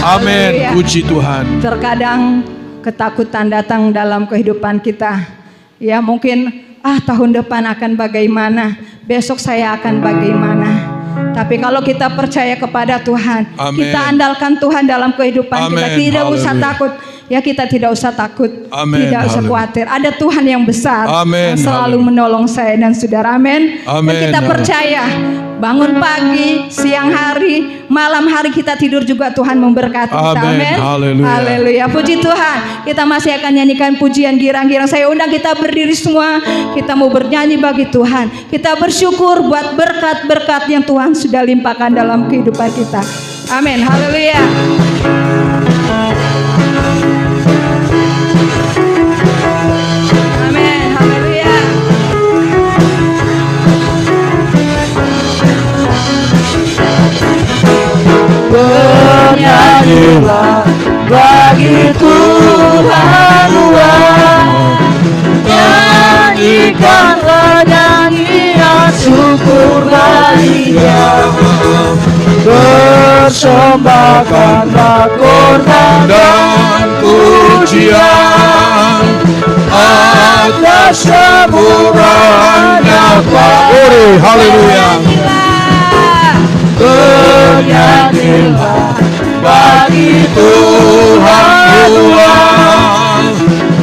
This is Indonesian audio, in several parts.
Amin. Puji Tuhan. Terkadang ketakutan datang dalam kehidupan kita. Ya mungkin tahun depan akan bagaimana, besok saya akan bagaimana. Tapi kalau kita percaya kepada Tuhan, Amin. kita andalkan Tuhan dalam kehidupan Amin. kita, tidak usah Haleluya. takut. Ya kita tidak usah takut, Amin. tidak usah Haleluya. khawatir. Ada Tuhan yang besar Amin. yang selalu Haleluya. menolong saya dan saudara. Amin. Amin. Dan kita Haleluya. percaya bangun pagi, siang hari, malam hari kita tidur juga Tuhan memberkati kita. Amin. Amin. Haleluya. Haleluya. Puji Tuhan. Kita masih akan nyanyikan pujian girang-girang. Saya undang kita berdiri semua. Kita mau bernyanyi bagi Tuhan. Kita bersyukur buat berkat-berkat yang Tuhan sudah limpahkan dalam kehidupan kita. Amin. Haleluya. Amin. Haleluya. Bernyanyilah bagi Tuhan luar, nyanyikanlah nyanyian syukur bagi Dia, persembahkanlah korban Dan pujian atas kemurahan-Nya. Haleluya. bernyanyilah bagi Tuhan luar,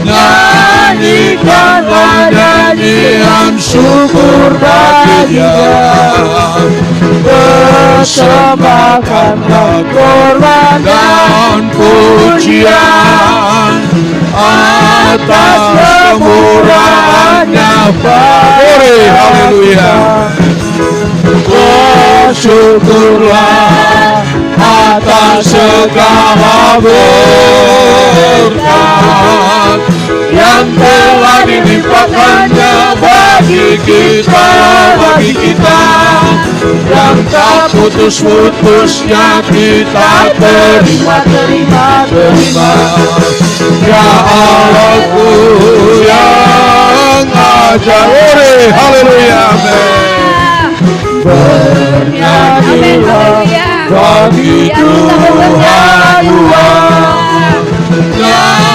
nyanyikanlah nyanyian syukur bagi Dia, persembahkanlah korban Dan pujian atas kemurahan-Nya. Haleluya. bersyukurlah atas segala berkat yang telah dilimpahkan-Nya bagi kita, yang tak putus-putusnya kita terima. Ya Allahku yang ajaib. Haleluya. bernyanyilah bagi Tuhan luar,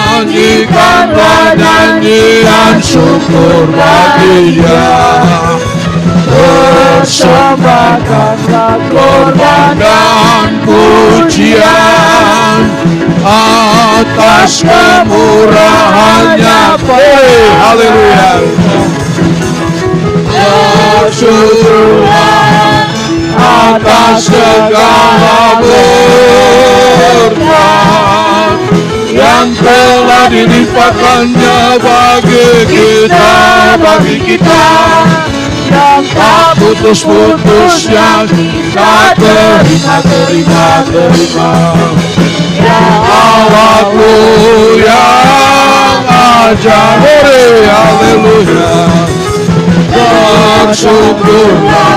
Nyanyikanlah nyanyian syukur bagi Dia, persembahkanlah korban dan pujian atas kemurahan-Nya. Haleluya. Bersyukurlah atas segala berkat yang telah dilimpahkan-Nya bagi kita, yang tak putus-putusnya kita terima. Ya Allahku yang ajaib. Haleluya. Bersyukurlah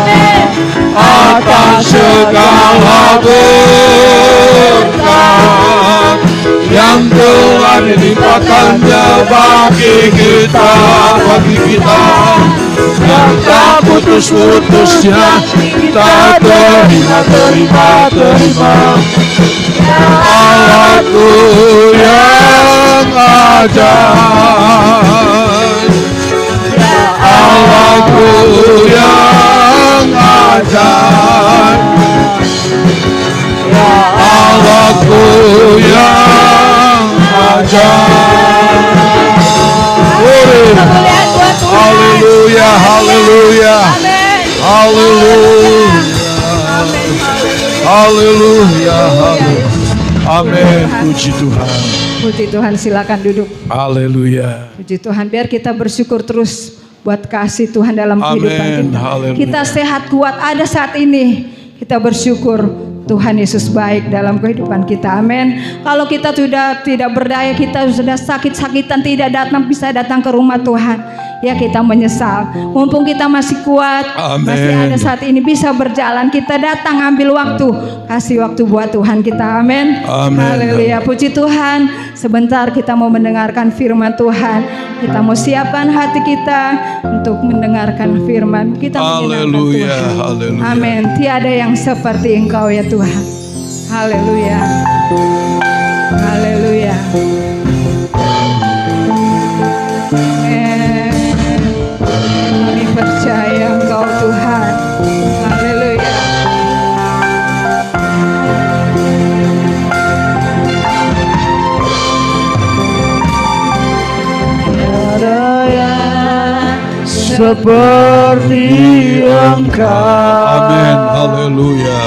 atas segala berkat yang telah dilimpahkan-Nya bagi kita, yang tak putus-putusnya kita terima. Allahku yang ajaib, Allahku yang ajaib, Allahku yang ajaib. Haleluya, haleluya, haleluya, haleluya, haleluya. Amin. Puji Tuhan. Puji Tuhan, silakan duduk. Haleluya. Puji Tuhan, biar kita bersyukur terus buat kasih Tuhan dalam kehidupan Amin. kita. Haleluya. Kita sehat kuat ada saat ini. Kita bersyukur Tuhan Yesus baik dalam kehidupan kita. Amin. Kalau kita sudah tidak berdaya, kita sudah sakit-sakitan, tidak bisa datang ke rumah Tuhan, ya kita menyesal. Mumpung kita masih kuat, Amin. masih ada saat ini bisa berjalan, kita datang ambil waktu, kasih waktu buat Tuhan kita. Amin. Amin. Haleluya. Puji Tuhan. Sebentar kita mau mendengarkan firman Tuhan. Kita mau siapkan hati kita untuk mendengarkan firman. Kita menyenangkan Haleluya, Tuhan. haleluya. Amin. Tiada yang seperti Engkau ya Tuhan. Haleluya. Haleluya. Kami percaya Engkau Tuhan. Haleluya. Tiada yang seperti Engkau. Amin. Haleluya.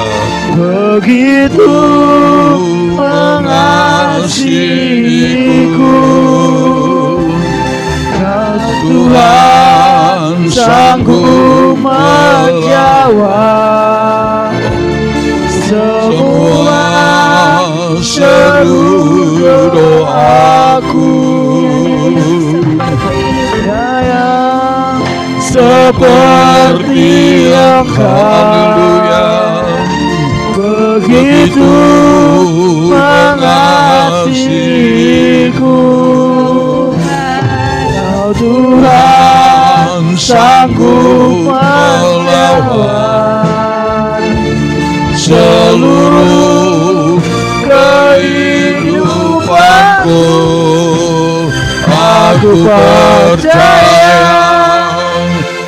Begitu mengasihiku, Kau Tuhan sanggup menjawab semua seluruh doaku. Yang seperti Engkau, begitu mengasihiku, Kau Tuhan sanggup melawan seluruh kehidupanku. Aku percaya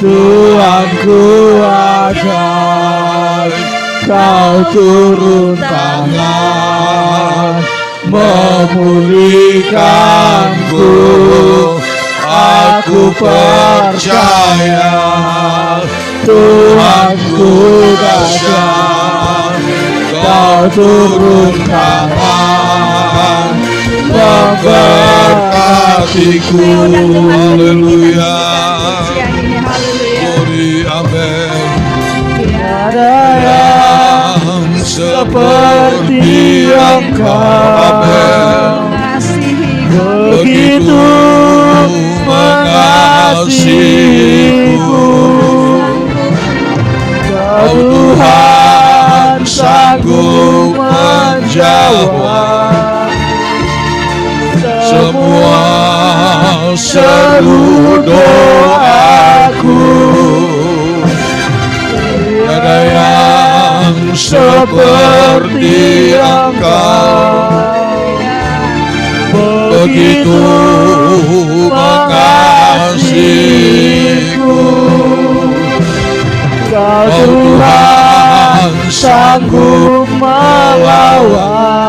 Tuhanku akan Kau turun tangan memulihkanku. Aku percaya Tuhanku dahsyat. Kau turun tangan memberkatiku. Haleluya. Glory, amin. Tiada yang seperti Engkau, begitu mengasihiku, Kau Tuhan sanggup menjawab semua seluruh doaku. Tiada yang seperti Engkau, begitu mengasihiku, Kau Tuhan sanggup melawan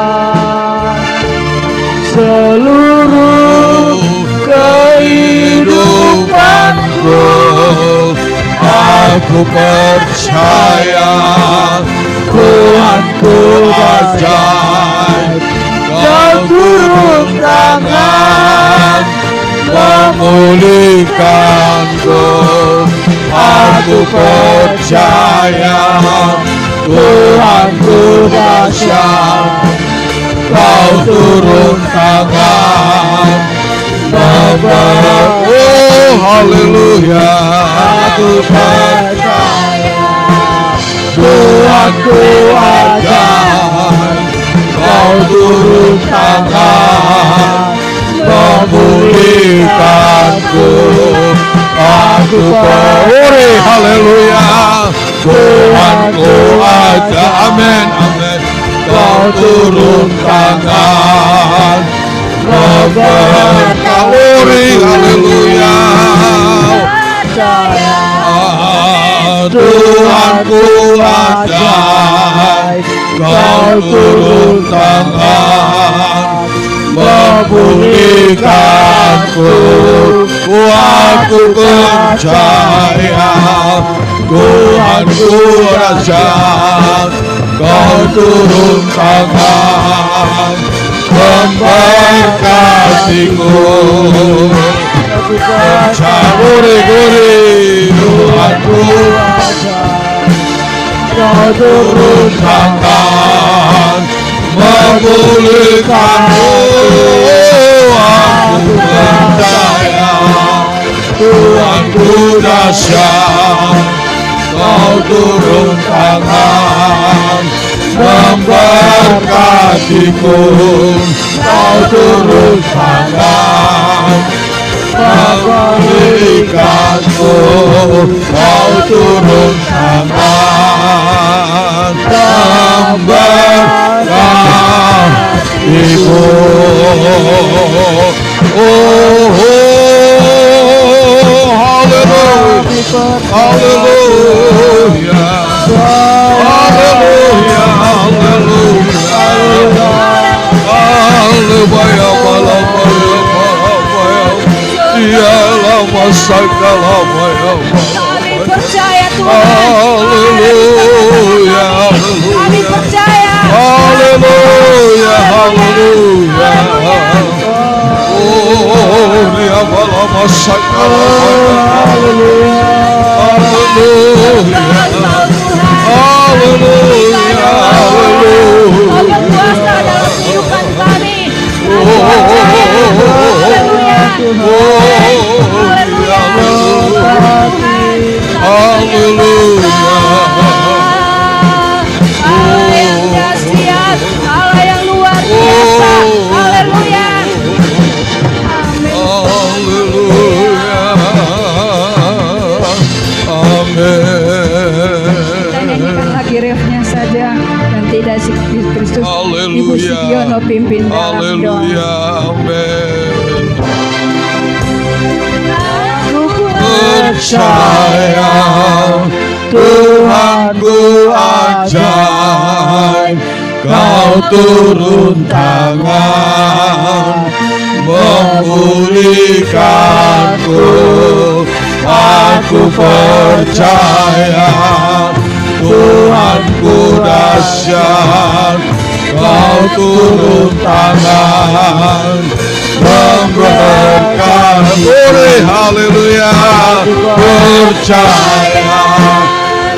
seluruh kehidupanku. Aku percaya Tuhanku dahsyat. Kau turun tangan memulihkanku. Aku percaya Tuhanku dahsyat. Kau turun tangan memberkati. Oh, haleluya. Aku percaya Tuhanku akan Kau turun tangan memulihkanku. Aku percaya, haleluya. Tuhanku ada, amin, amin. Kau turun tangan memberkati, haleluya. Tuhanku ada, Kau turun tangan memulihkanku. Aku percaya Tuhanku dahsyat. Kau turun tangan memberkatiku. Aku percaya Tuhanku dahsyat. Kau turun tangan memulihkanku. Aku percaya Tuhanku dahsyat. Kau turun tangan memberkatiku. Kau turun tangan memulihkanku. Kau turun tangan memberkatiku. Kami percaya Tuhan. Haleluya. Kami percaya. Haleluya, haleluya. Oh, dia malam sakala. Haleluya. Haleluya. Haleluya. Kau berkuasa dalam kehidupan kami. Haleluya. Haleluya. Allah yang dahsyat, Allah yang luar biasa. Haleluya. Amin. Haleluya. Amin. Kita nyanyikan lagi refnya saja dan tidak Kristus. Ibu Haleluya. Sugiono pimpin dalam doa. Haleluya. Amin. Aku Percaya Tuhanku ajaib, Kau turun tangan memulihkanku. Aku percaya Tuhanku dahsyat, Kau turun tangan memberkati. Haleluya. Percaya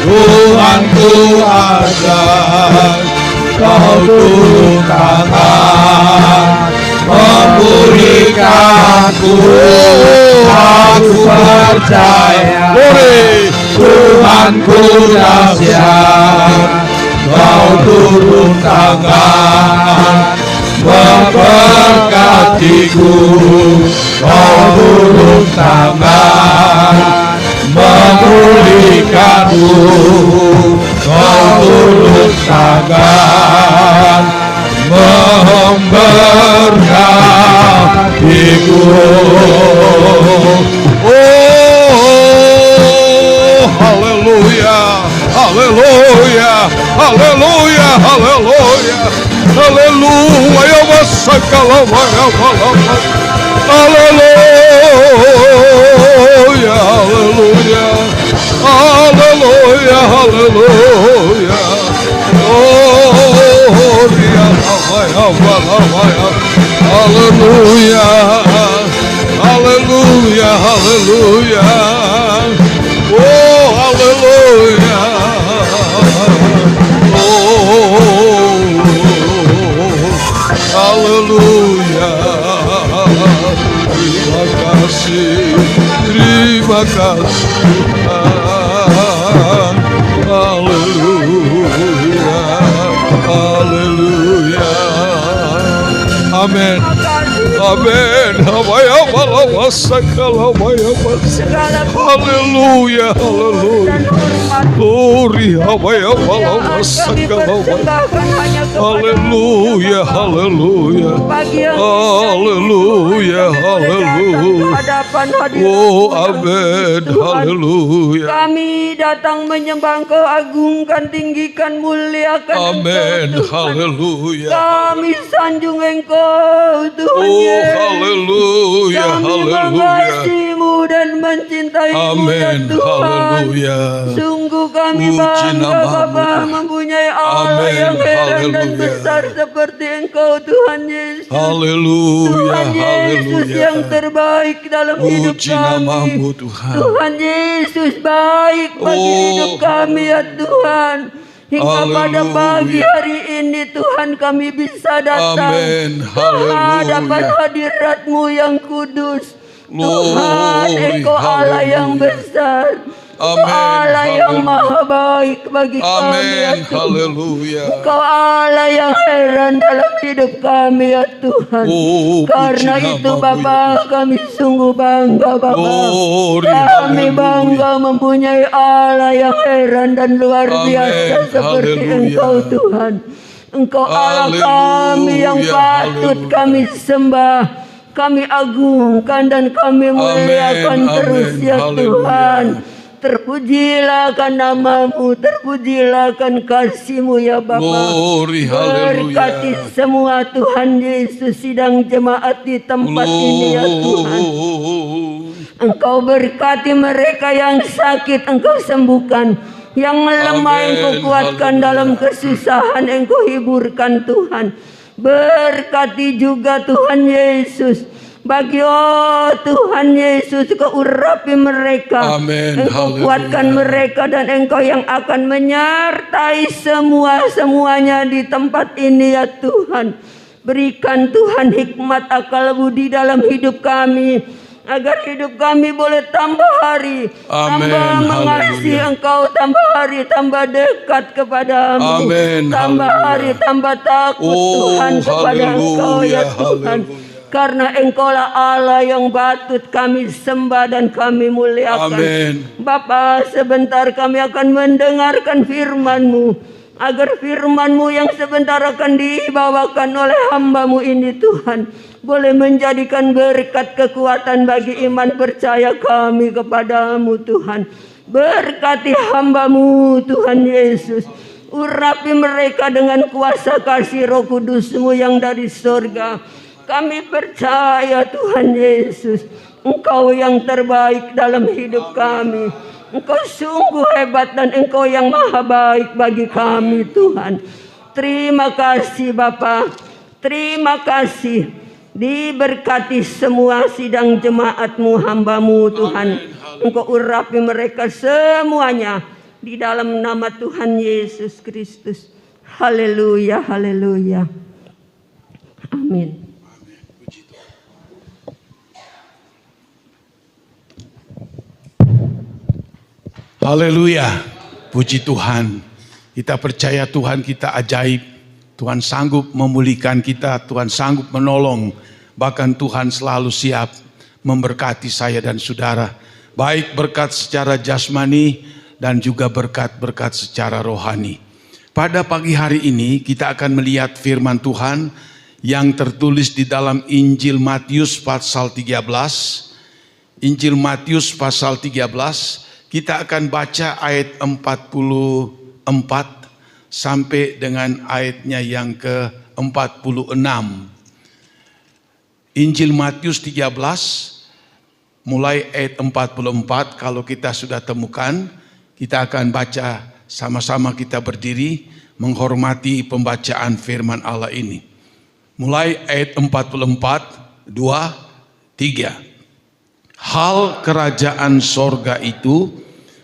Tuhanku ajaib, Kau turun tangan memulihkanku. Aku percaya Tuhanku dahsyat, Kau turun tangan memberkatiku. Kau turun tangan memulihkanku. Kau turun tangan memberkatiku. Oh, haleluya, haleluya, haleluya, haleluya, haleluya, masakala, haleluya, haleluya, haleluya, haleluya. Oh, dia haleluya, haleluya, haleluya. Oh, haleluya. Oh, haleluya. Terima kasih, terima kasih Tuhan. Haleluya, haleluya. Amin. Amin. Haleluya, haleluya. Glory, haleluya, haleluya, haleluya. Haleluya, haleluya. Oh, amin. Haleluya. Kami datang menyembah Engkau, agungkan, tinggikan, muliakan Amin. Engkau, Tuhan. Haleluya. Kami sanjung Engkau, Tuhan Oh, Yesus. haleluya, Kami haleluya. mengasihi-Mu dan mencintai-Mu, ya Amin. Tuhan. Haleluya. Sungguh kami Puji bangga namamu, Bapa Tuhan. mempunyai Allah Amin. yang heran dan Haleluya. besar seperti Engkau, Tuhan Yesus. Haleluya, Tuhan Yesus haleluya. yang terbaik dalam hidup Puji kami. namamu, Tuhan. Tuhan Yesus baik bagi Oh. hidup kami, ya Tuhan. Hingga pada Haleluya. pagi hari ini Tuhan kami bisa datang Amin. hadapan Haleluya. hadirat-Mu yang kudus. Tuhan, Glory, Engkau Allah yang haleluya. besar. Amin. Allah yang Haleluya. maha baik bagi kami, ya Amin. Tuhan. Haleluya. Engkau Allah yang heran dalam hidup kami, ya Tuhan. Oh, puji Karena itu namamu, Bapa, ya kami sungguh bangga, Bapa. Glory, Kami haleluya. bangga mempunyai Allah yang heran dan luar Amin. biasa seperti Haleluya. Engkau, Tuhan. Engkau Allah kami yang Haleluya, patut haleluya. kami sembah, kami agungkan dan kami muliakan Amin, terus amin, ya haleluya. Tuhan. Terpujilah kan namamu, terpujilah kan kasih-Mu ya Bapa. Glory, Berkati haleluya. semua Tuhan Yesus sidang jemaat di tempat ini ya Tuhan. Engkau berkati mereka yang sakit, Engkau sembuhkan. Yang lemah Amin, Engkau kuatkan, haleluya. dalam kesusahan Engkau hiburkan Tuhan. Berkati juga Tuhan Yesus. Bagi Tuhan Yesus, Engkau urapi mereka. Amin, Engkau haleluya. kuatkan mereka, dan Engkau yang akan menyertai semuanya di tempat ini ya Tuhan. Berikan Tuhan hikmat akal budi dalam hidup kami, agar hidup kami boleh tambah hari, Amin, tambah mengasihi haleluya. Engkau, tambah hari, tambah dekat kepadamu, Amin, tambah haleluya. hari, tambah takut Oh, Tuhan kepada Engkau ya haleluya, Tuhan. haleluya. Karena Engkaulah Allah yang patut kami sembah dan kami muliakan. Amin. Bapa, sebentar kami akan mendengarkan firman-Mu, agar firman-Mu yang sebentar akan dibawakan oleh hamba-Mu ini Tuhan, boleh menjadikan berkat kekuatan bagi iman percaya kami kepadamu Tuhan. Berkati hamba-Mu Tuhan Yesus. Urapi mereka dengan kuasa kasih Roh Kudus-Mu yang dari surga. Kami percaya Tuhan Yesus, Engkau yang terbaik dalam hidup kami. Engkau sungguh hebat dan Engkau yang maha baik bagi kami Tuhan. Terima kasih Bapa, terima kasih. Diberkati semua sidang jemaat-Mu, hamba-Mu Tuhan. Engkau urapi mereka semuanya di dalam nama Tuhan Yesus Kristus. Haleluya, haleluya. Amin. Haleluya. Puji Tuhan. Kita percaya Tuhan kita ajaib. Tuhan sanggup memulihkan kita. Tuhan sanggup menolong. Bahkan Tuhan selalu siap memberkati saya dan saudara. Baik berkat secara jasmani dan juga berkat-berkat secara rohani. Pada pagi hari ini kita akan melihat firman Tuhan yang tertulis di dalam Injil Matius pasal 13. Injil Matius pasal 13. Kita akan baca ayat 44 sampai dengan ayatnya yang ke-46. Injil Matius 13 mulai ayat 44. Kalau kita sudah temukan, kita akan baca sama-sama, kita berdiri menghormati pembacaan firman Allah ini. Mulai ayat 44, 2, 3. Hal kerajaan sorga itu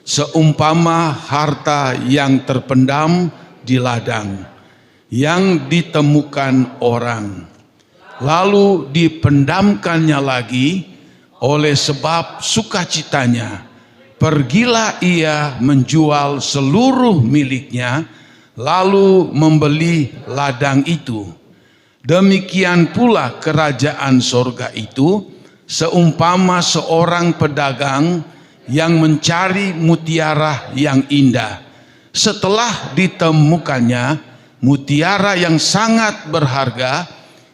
seumpama harta yang terpendam di ladang, yang ditemukan orang, lalu dipendamkannya lagi. Oleh sebab sukacitanya, pergilah ia menjual seluruh miliknya, lalu membeli ladang itu. Demikian pula kerajaan sorga itu seumpama seorang pedagang yang mencari mutiara yang indah. Setelah ditemukannya mutiara yang sangat berharga,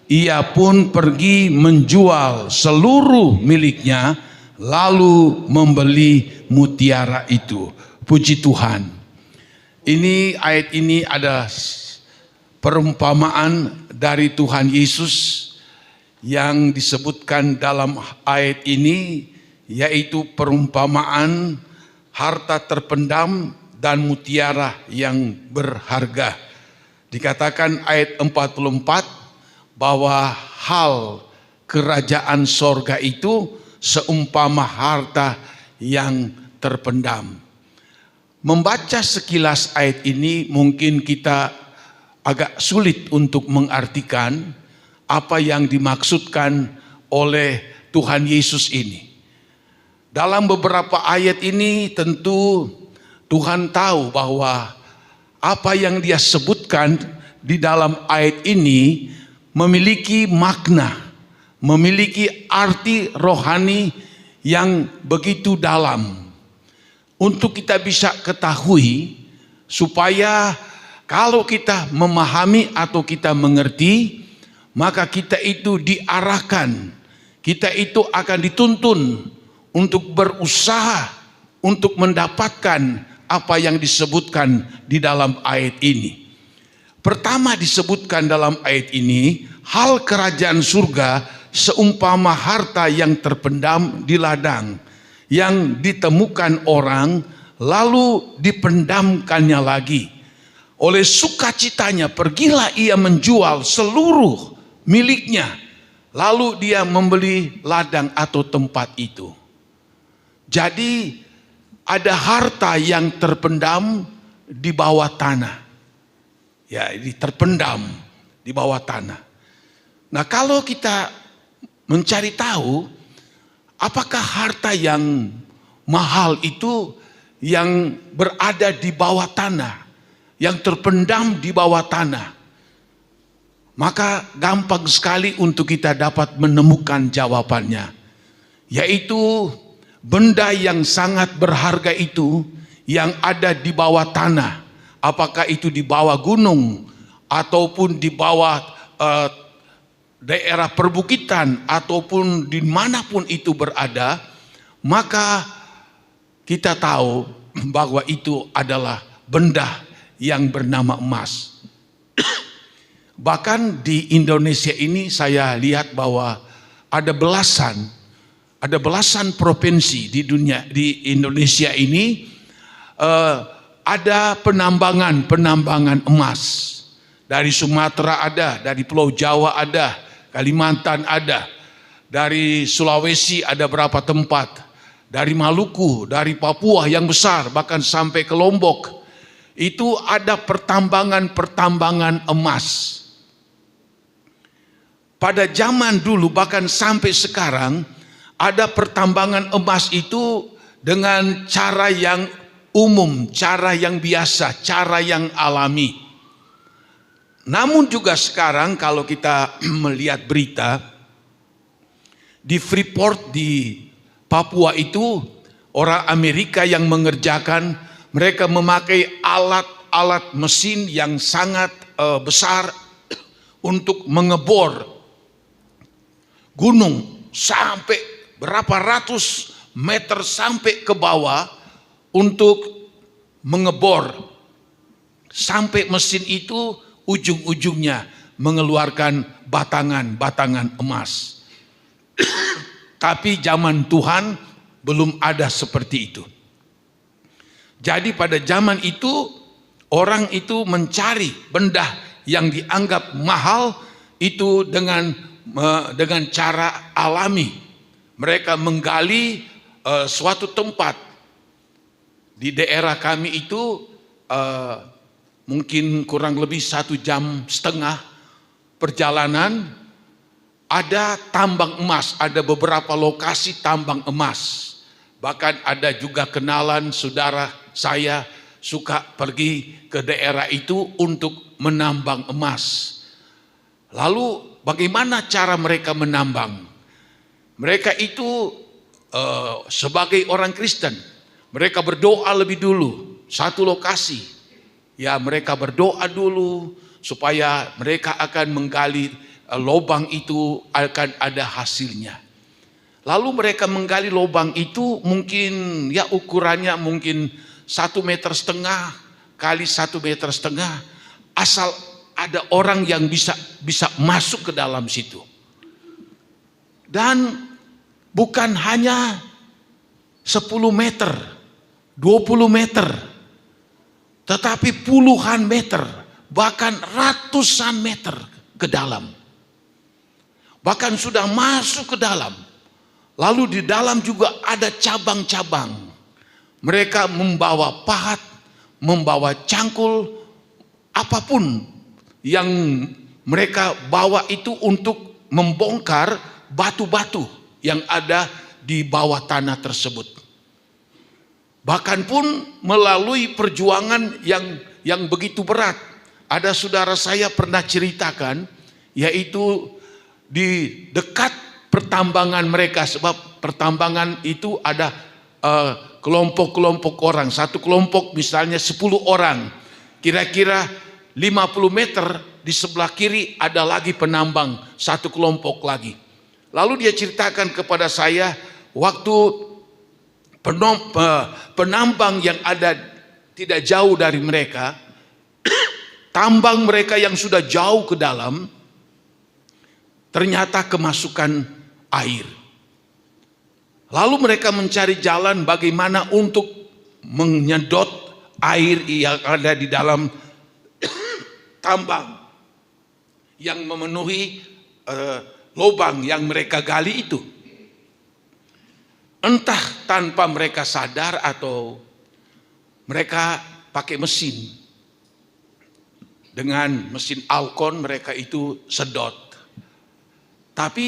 ia pun pergi menjual seluruh miliknya, lalu membeli mutiara itu. Puji Tuhan. Ini ayat ini ada perumpamaan dari Tuhan Yesus yang disebutkan dalam ayat ini, yaitu perumpamaan harta terpendam dan mutiara yang berharga. Dikatakan ayat 44 bahwa hal kerajaan sorga itu seumpama harta yang terpendam. Membaca sekilas ayat ini mungkin kita agak sulit untuk mengartikan apa yang dimaksudkan oleh Tuhan Yesus ini. Dalam beberapa ayat ini tentu Tuhan tahu bahwa apa yang dia sebutkan di dalam ayat ini memiliki makna, memiliki arti rohani yang begitu dalam. Untuk kita bisa ketahui supaya Kalau kita memahami atau kita mengerti, maka kita itu diarahkan, kita itu akan dituntun untuk berusaha untuk mendapatkan apa yang disebutkan di dalam ayat ini. Pertama disebutkan dalam ayat ini, hal kerajaan surga seumpama harta yang terpendam di ladang, yang ditemukan orang lalu dipendamkannya lagi. Oleh sukacitanya pergilah ia menjual seluruh miliknya, lalu dia membeli ladang atau tempat itu. Jadi ada harta yang terpendam di bawah tanah. Ya, ini terpendam di bawah tanah. Nah, kalau kita mencari tahu apakah harta yang mahal itu yang berada di bawah tanah, yang terpendam di bawah tanah, maka gampang sekali untuk kita dapat menemukan jawabannya, yaitu benda yang sangat berharga itu yang ada di bawah tanah, apakah itu di bawah gunung ataupun di bawah daerah perbukitan ataupun dimanapun itu berada, maka kita tahu bahwa itu adalah benda yang bernama emas. Bahkan di Indonesia ini saya lihat bahwa ada belasan provinsi di dunia, di Indonesia ini ada penambangan emas. Dari Sumatera ada, dari Pulau Jawa ada, Kalimantan ada, dari Sulawesi ada berapa tempat, dari Maluku, dari Papua yang besar, bahkan sampai ke Lombok, itu ada pertambangan emas. Pada zaman dulu bahkan sampai sekarang ada pertambangan emas itu dengan cara yang umum, cara yang biasa, cara yang alami. Namun juga sekarang kalau kita melihat berita di Freeport di Papua itu, orang Amerika yang mengerjakan, mereka memakai alat-alat mesin yang sangat besar untuk mengebor gunung sampai berapa ratus meter sampai ke bawah untuk mengebor sampai mesin itu ujung-ujungnya mengeluarkan batangan-batangan emas. Tapi zaman Tuhan belum ada seperti itu. Jadi pada zaman itu orang itu mencari benda yang dianggap mahal itu dengan cara alami. Mereka menggali suatu tempat di daerah kami itu mungkin kurang lebih 1,5 jam perjalanan, ada tambang emas, ada beberapa lokasi tambang emas. Bahkan ada juga kenalan saudara saya suka pergi ke daerah itu untuk menambang emas. Lalu bagaimana cara mereka menambang? Mereka itu sebagai orang Kristen, mereka berdoa lebih dulu, satu lokasi. Ya, mereka berdoa dulu supaya mereka akan menggali lubang itu akan ada hasilnya. Lalu mereka menggali lubang itu mungkin ya ukurannya mungkin 1,5 meter kali 1,5 meter, asal ada orang yang bisa masuk ke dalam situ. Dan bukan hanya 10 meter, 20 meter, tetapi puluhan meter, bahkan ratusan meter ke dalam. Bahkan sudah masuk ke dalam. Lalu di dalam juga ada cabang-cabang. Mereka membawa pahat, membawa cangkul, apapun yang mereka bawa itu untuk membongkar batu-batu yang ada di bawah tanah tersebut. Bahkan pun melalui perjuangan yang begitu berat. Ada saudara saya pernah ceritakan, yaitu di dekat pertambangan mereka, sebab pertambangan itu ada kelompok-kelompok orang. Satu kelompok misalnya 10 orang, kira-kira 50 meter di sebelah kiri ada lagi penambang, satu kelompok lagi. Lalu dia ceritakan kepada saya, waktu penambang yang ada tidak jauh dari mereka, tambang mereka yang sudah jauh ke dalam, ternyata kemasukan air. Lalu mereka mencari jalan bagaimana untuk menyedot air yang ada di dalam tambang yang memenuhi lubang yang mereka gali itu. Entah tanpa mereka sadar atau mereka pakai mesin. Dengan mesin Alkon mereka itu sedot. Tapi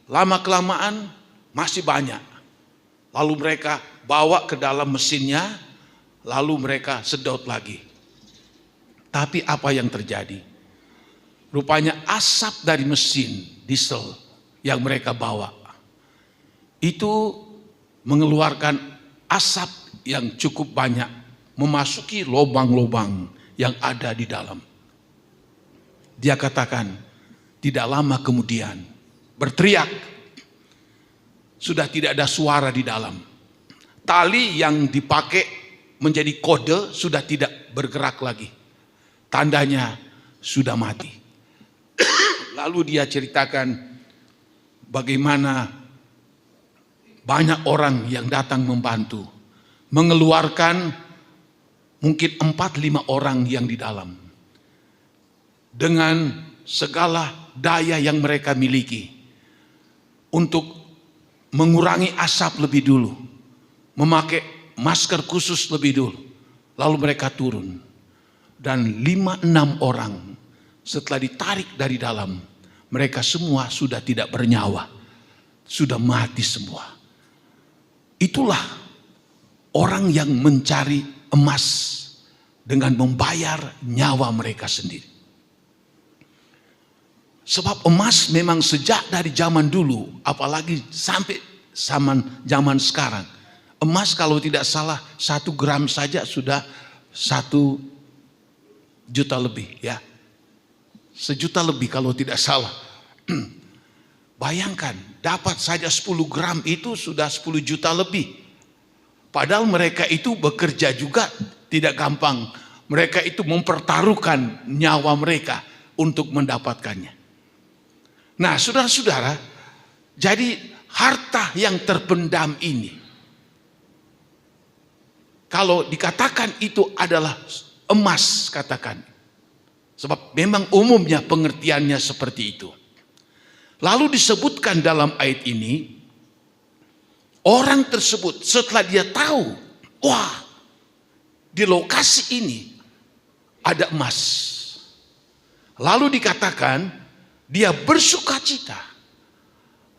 lama-kelamaan masih banyak. Lalu mereka bawa ke dalam mesinnya, lalu mereka sedot lagi. Tapi apa yang terjadi? Rupanya asap dari mesin diesel yang mereka bawa itu mengeluarkan asap yang cukup banyak, memasuki lubang-lubang yang ada di dalam. Dia katakan, tidak lama kemudian berteriak, sudah tidak ada suara di dalam. Tali yang dipakai menjadi kode sudah tidak bergerak lagi. Tandanya sudah mati. Lalu dia ceritakan bagaimana banyak orang yang datang membantu, mengeluarkan mungkin 4-5 orang yang di dalam. Dengan segala daya yang mereka miliki untuk mengurangi asap lebih dulu, memakai masker khusus lebih dulu, lalu mereka turun. Dan 5-6 orang setelah ditarik dari dalam, mereka semua sudah tidak bernyawa, sudah mati semua. Itulah orang yang mencari emas dengan membayar nyawa mereka sendiri. Sebab emas memang sejak dari zaman dulu, apalagi sampai zaman sekarang, emas kalau tidak salah 1 gram saja sudah 1 juta lebih, ya. 1 juta lebih kalau tidak salah. Bayangkan, dapat saja 10 gram itu sudah 10 juta lebih. Padahal mereka itu bekerja juga tidak gampang. Mereka itu mempertaruhkan nyawa mereka untuk mendapatkannya. Nah, saudara-saudara, jadi harta yang terpendam ini, kalau dikatakan itu adalah emas, katakan. Sebab memang umumnya pengertiannya seperti itu. Lalu disebutkan dalam ayat ini, orang tersebut setelah dia tahu, wah, di lokasi ini ada emas. Lalu dikatakan, dia bersukacita.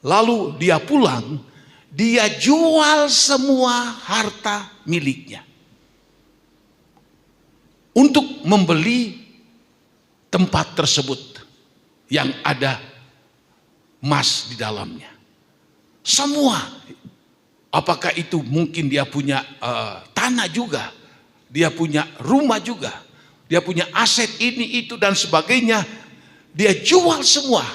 Lalu dia pulang, dia jual semua harta miliknya untuk membeli tempat tersebut yang ada emas di dalamnya. Semua, apakah itu mungkin dia punya tanah juga, dia punya rumah juga, dia punya aset ini itu dan sebagainya, dia jual semua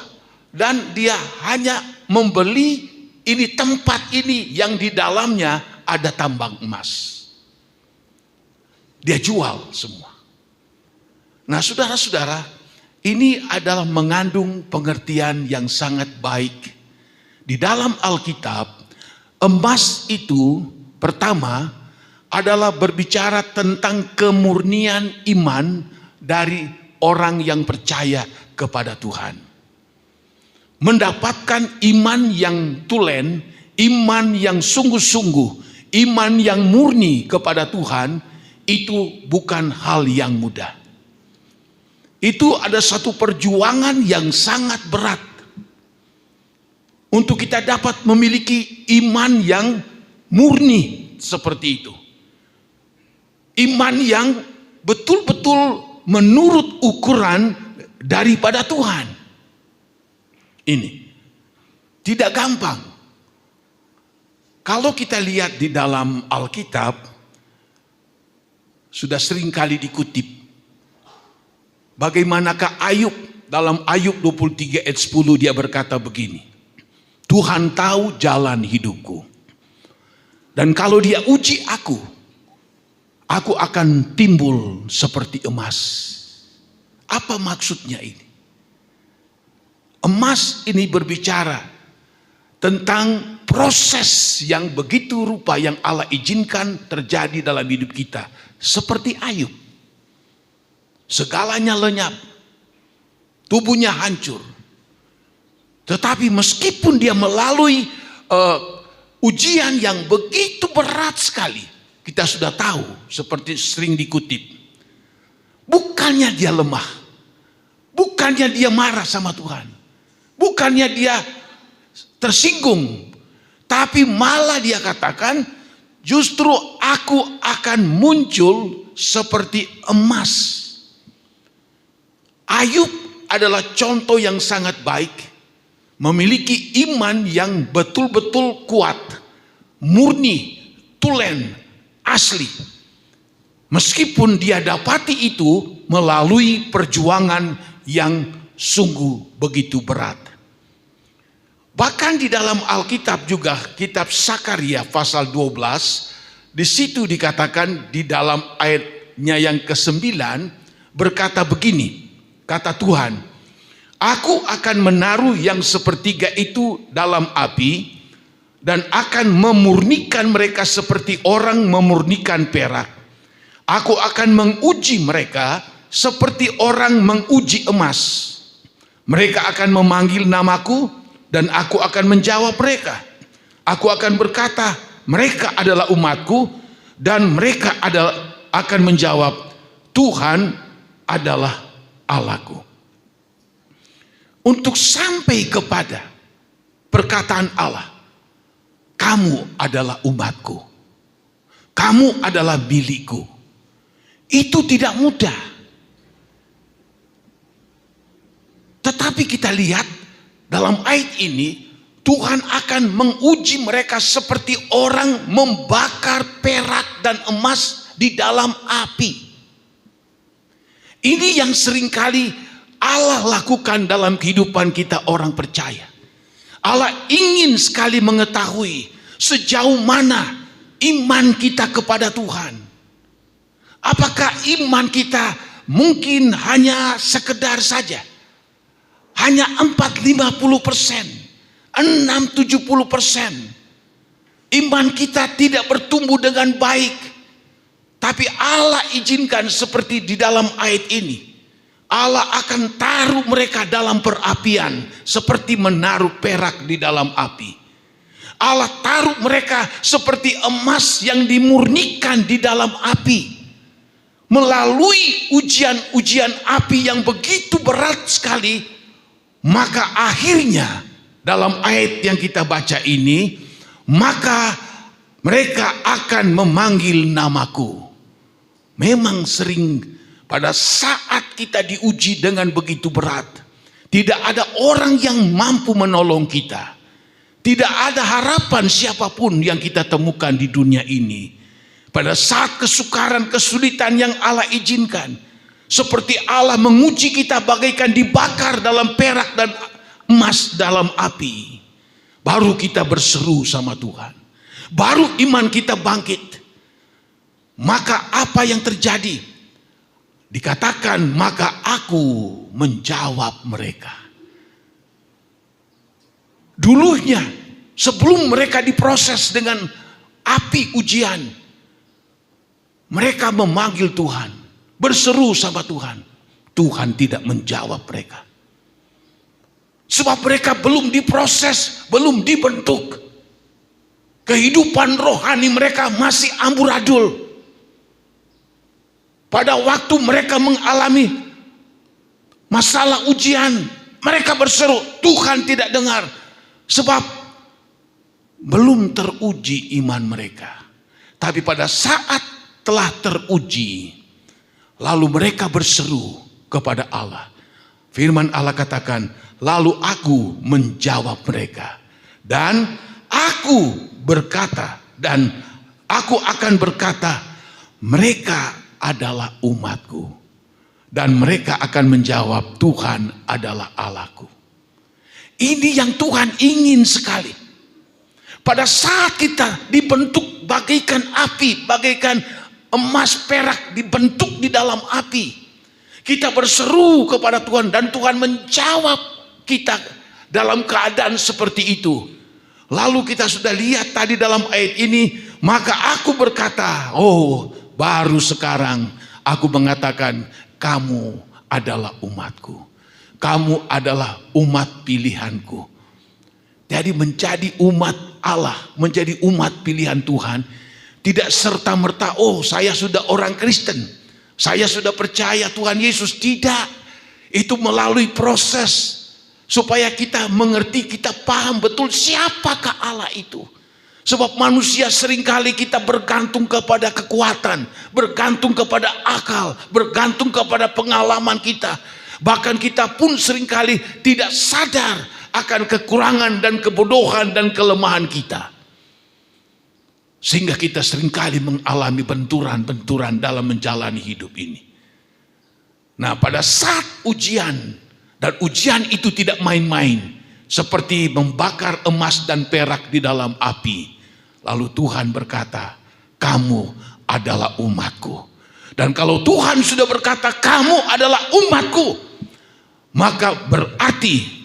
dan dia hanya membeli ini tempat ini yang di dalamnya ada tambang emas. Dia jual semua. Nah, saudara-saudara, ini adalah mengandung pengertian yang sangat baik. Di dalam Alkitab, emas itu pertama adalah berbicara tentang kemurnian iman dari orang yang percaya kepada Tuhan. Mendapatkan iman yang tulen, iman yang sungguh-sungguh, iman yang murni kepada Tuhan, itu bukan hal yang mudah. Itu ada satu perjuangan yang sangat berat untuk kita dapat memiliki iman yang murni seperti itu. Iman yang betul-betul menurut ukuran daripada Tuhan. Ini tidak gampang. Kalau kita lihat di dalam Alkitab, sudah sering kali dikutip Bagaimanakah Ayub? Dalam Ayub 23 ayat 10 dia berkata begini, Tuhan tahu jalan hidupku, dan kalau dia uji aku akan timbul seperti emas. Apa maksudnya ini? Emas ini berbicara tentang proses yang begitu rupa yang Allah izinkan terjadi dalam hidup kita. Seperti Ayub, segalanya lenyap, tubuhnya hancur. Tetapi meskipun dia melalui ujian yang begitu berat sekali, kita sudah tahu seperti sering dikutip, bukannya dia lemah, bukannya dia marah sama Tuhan, bukannya dia tersinggung, tapi malah dia katakan, justru aku akan muncul seperti emas. Ayub adalah contoh yang sangat baik, memiliki iman yang betul-betul kuat, murni, tulen, asli. Meskipun dia dapati itu melalui perjuangan yang sungguh begitu berat. Bahkan di dalam Alkitab juga, kitab Sakaria pasal 12, di situ dikatakan di dalam ayatnya yang ke-9 berkata begini, kata Tuhan, aku akan menaruh yang sepertiga itu dalam api dan akan memurnikan mereka seperti orang memurnikan perak. Aku akan menguji mereka seperti orang menguji emas. Mereka akan memanggil namaku dan aku akan menjawab mereka. Aku akan berkata, mereka adalah umatku, dan mereka akan menjawab, Tuhan adalah Allahku. Untuk sampai kepada perkataan Allah, kamu adalah umatku, kamu adalah milikku, itu tidak mudah. Tetapi kita lihat dalam ayat ini, Tuhan akan menguji mereka seperti orang membakar perak dan emas di dalam api. Ini yang seringkali Allah lakukan dalam kehidupan kita orang percaya. Allah ingin sekali mengetahui sejauh mana iman kita kepada Tuhan. Apakah iman kita mungkin hanya sekedar saja, hanya 4-50%, 6-70%. Iman kita tidak bertumbuh dengan baik. Tapi Allah izinkan seperti di dalam ayat ini. Allah akan taruh mereka dalam perapian seperti menaruh perak di dalam api. Allah taruh mereka seperti emas yang dimurnikan di dalam api. Melalui ujian-ujian api yang begitu berat sekali, maka akhirnya dalam ayat yang kita baca ini, maka mereka akan memanggil namaku. Memang sering pada saat kita diuji dengan begitu berat, tidak ada orang yang mampu menolong kita. Tidak ada harapan siapapun yang kita temukan di dunia ini. Pada saat kesukaran, kesulitan yang Allah izinkan, seperti Allah menguji kita bagaikan dibakar dalam perak dan emas dalam api, baru kita berseru sama Tuhan, baru iman kita bangkit. Maka apa yang terjadi? Dikatakan, maka aku menjawab mereka. Dulunya, sebelum mereka diproses dengan api ujian, mereka memanggil Tuhan, berseru sama Tuhan. Tuhan tidak menjawab mereka. Sebab mereka belum diproses, belum dibentuk. Kehidupan rohani mereka masih amburadul. Pada waktu mereka mengalami masalah ujian, mereka berseru, Tuhan tidak dengar. Sebab belum teruji iman mereka. Tapi pada saat telah teruji, lalu mereka berseru kepada Allah. Firman Allah katakan, lalu aku menjawab mereka. Dan aku berkata, dan aku akan berkata, mereka adalah umatku. Dan mereka akan menjawab, Tuhan adalah Allahku. Ini yang Tuhan ingin sekali. Pada saat kita dibentuk bagaikan api, bagaikan emas perak dibentuk di dalam api, kita berseru kepada Tuhan dan Tuhan menjawab kita dalam keadaan seperti itu. Lalu kita sudah lihat tadi dalam ayat ini, maka aku berkata, oh baru sekarang aku mengatakan, kamu adalah umatku. Kamu adalah umat pilihanku. Jadi menjadi umat Allah, menjadi umat pilihan Tuhan, tidak serta-merta, oh saya sudah orang Kristen, saya sudah percaya Tuhan Yesus. Tidak. Itu melalui proses supaya kita mengerti, kita paham betul siapakah Allah itu. Sebab manusia seringkali kita bergantung kepada kekuatan, bergantung kepada akal, bergantung kepada pengalaman kita. Bahkan kita pun seringkali tidak sadar akan kekurangan dan kebodohan dan kelemahan kita. Sehingga kita seringkali mengalami benturan-benturan dalam menjalani hidup ini. Nah, pada saat ujian, dan ujian itu tidak main-main, seperti membakar emas dan perak di dalam api. Lalu Tuhan berkata, kamu adalah umatku. Dan kalau Tuhan sudah berkata, kamu adalah umatku, maka berarti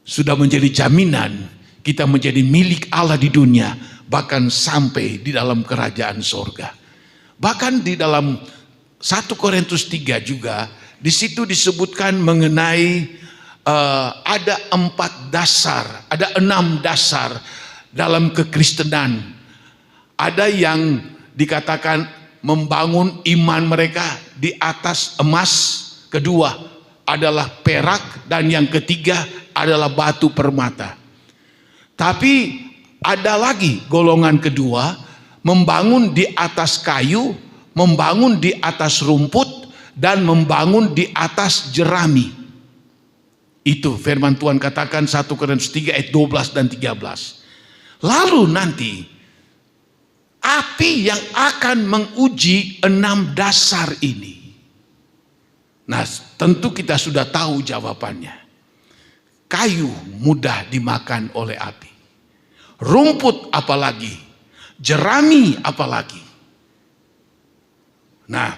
sudah menjadi jaminan kita menjadi milik Allah di dunia, bahkan sampai di dalam kerajaan sorga. Bahkan di dalam 1 Korintus 3 juga, di situ disebutkan mengenai ada 6 dasar dalam kekristenan. Ada yang dikatakan membangun iman mereka di atas emas, kedua adalah perak, dan yang ketiga adalah batu permata. Tapi ada lagi golongan kedua, membangun di atas kayu, membangun di atas rumput, dan membangun di atas jerami. Itu firman Tuhan katakan 1 Korintus 3 ayat 12 dan 13. Lalu nanti api yang akan menguji 6 dasar ini. Nah, tentu kita sudah tahu jawabannya. Kayu mudah dimakan oleh api. Rumput apalagi, jerami apalagi. Nah,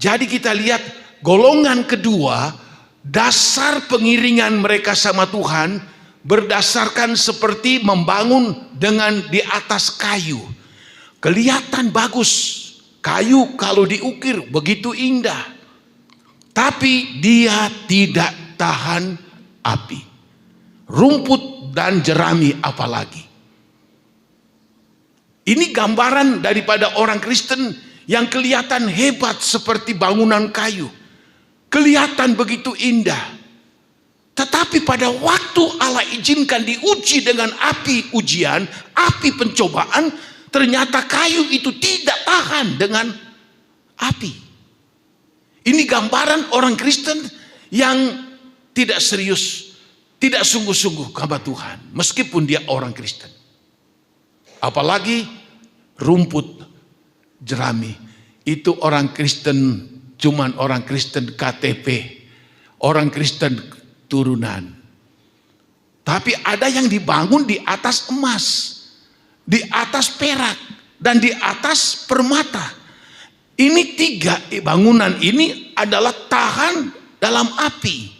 jadi kita lihat golongan kedua, dasar pengiringan mereka sama Tuhan berdasarkan seperti membangun dengan di atas kayu. Kelihatan bagus. Kayu kalau diukir begitu indah. Tapi dia tidak tahan api. Rumput dan jerami apalagi. Ini gambaran daripada orang Kristen yang kelihatan hebat seperti bangunan kayu. Kelihatan begitu indah. Tetapi pada waktu Allah izinkan diuji dengan api ujian, api pencobaan, ternyata kayu itu tidak tahan dengan api. Ini gambaran orang Kristen yang tidak serius, tidak sungguh-sungguh kepada Tuhan, meskipun dia orang Kristen. Apalagi rumput, jerami, itu orang Kristen, cuman orang Kristen KTP, orang Kristen turunan. Tapi ada yang dibangun di atas emas, di atas perak, dan di atas permata. Ini 3 bangunan ini adalah tahan dalam api.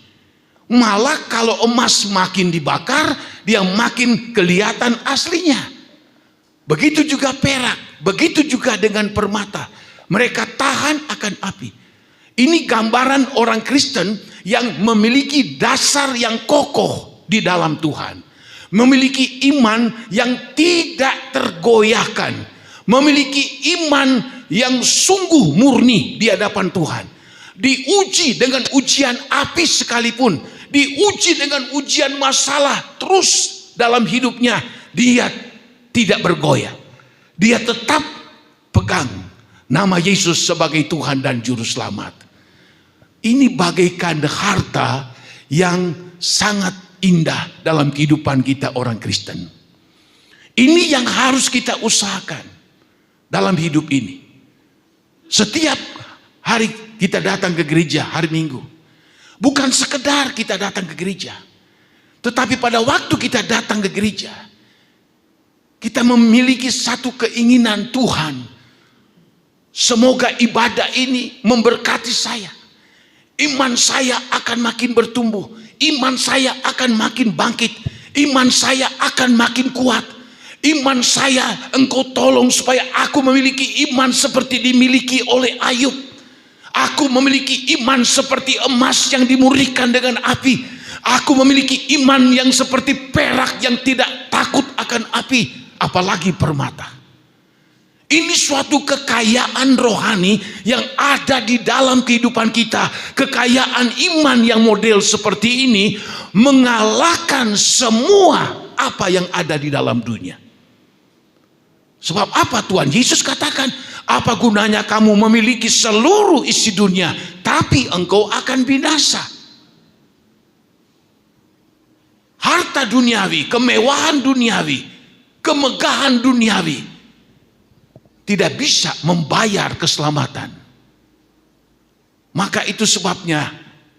Malah kalau emas makin dibakar, dia makin kelihatan aslinya. Begitu juga perak, begitu juga dengan permata. Mereka tahan akan api. Ini gambaran orang Kristen yang memiliki dasar yang kokoh di dalam Tuhan. Memiliki iman yang tidak tergoyahkan. Memiliki iman yang sungguh murni di hadapan Tuhan. Diuji dengan ujian api sekalipun. Diuji dengan ujian masalah terus dalam hidupnya. Dia tidak bergoyah. Dia tetap pegang nama Yesus sebagai Tuhan dan Juru Selamat. Ini bagaikan harta yang sangat indah dalam kehidupan kita orang Kristen. Ini yang harus kita usahakan dalam hidup ini. Setiap hari kita datang ke gereja hari Minggu. Bukan sekedar kita datang ke gereja. Tetapi pada waktu kita datang ke gereja, kita memiliki satu keinginan Tuhan. Semoga ibadah ini memberkati saya. Iman saya akan makin bertumbuh. Iman saya akan makin bangkit. Iman saya akan makin kuat. Iman saya Engkau tolong supaya aku memiliki iman seperti dimiliki oleh Ayub. Aku memiliki iman seperti emas yang dimurnikan dengan api. Aku memiliki iman yang seperti perak yang tidak takut akan api, apalagi permata. Ini suatu kekayaan rohani yang ada di dalam kehidupan kita. Kekayaan iman yang model seperti ini mengalahkan semua apa yang ada di dalam dunia. Sebab apa Tuhan Yesus katakan, apa gunanya kamu memiliki seluruh isi dunia, tapi engkau akan binasa. Harta duniawi, kemewahan duniawi, kemegahan duniawi tidak bisa membayar keselamatan. Maka itu sebabnya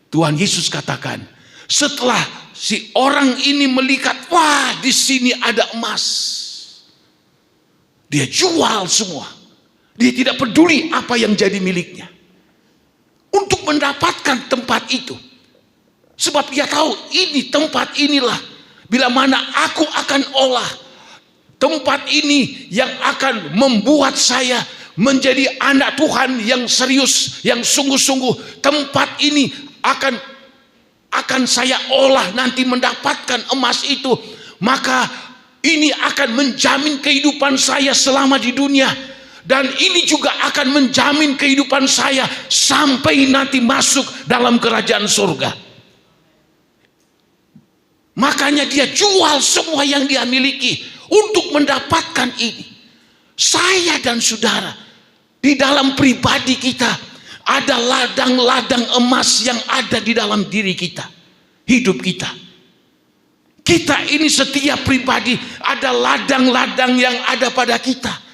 Tuhan Yesus katakan, setelah si orang ini melihat, wah di sini ada emas, dia jual semua. Dia tidak peduli apa yang jadi miliknya untuk mendapatkan tempat itu. Sebab dia tahu ini tempat inilah bila mana aku akan olah. Tempat ini yang akan membuat saya menjadi anak Tuhan yang serius, yang sungguh-sungguh. Tempat ini akan saya olah nanti mendapatkan emas itu. Maka ini akan menjamin kehidupan saya selama di dunia. Dan ini juga akan menjamin kehidupan saya sampai nanti masuk dalam kerajaan surga. Makanya dia jual semua yang dia miliki untuk mendapatkan ini. Saya dan saudara, di dalam pribadi kita ada ladang-ladang emas yang ada di dalam diri kita, hidup kita. Kita ini setiap pribadi ada ladang-ladang yang ada pada kita.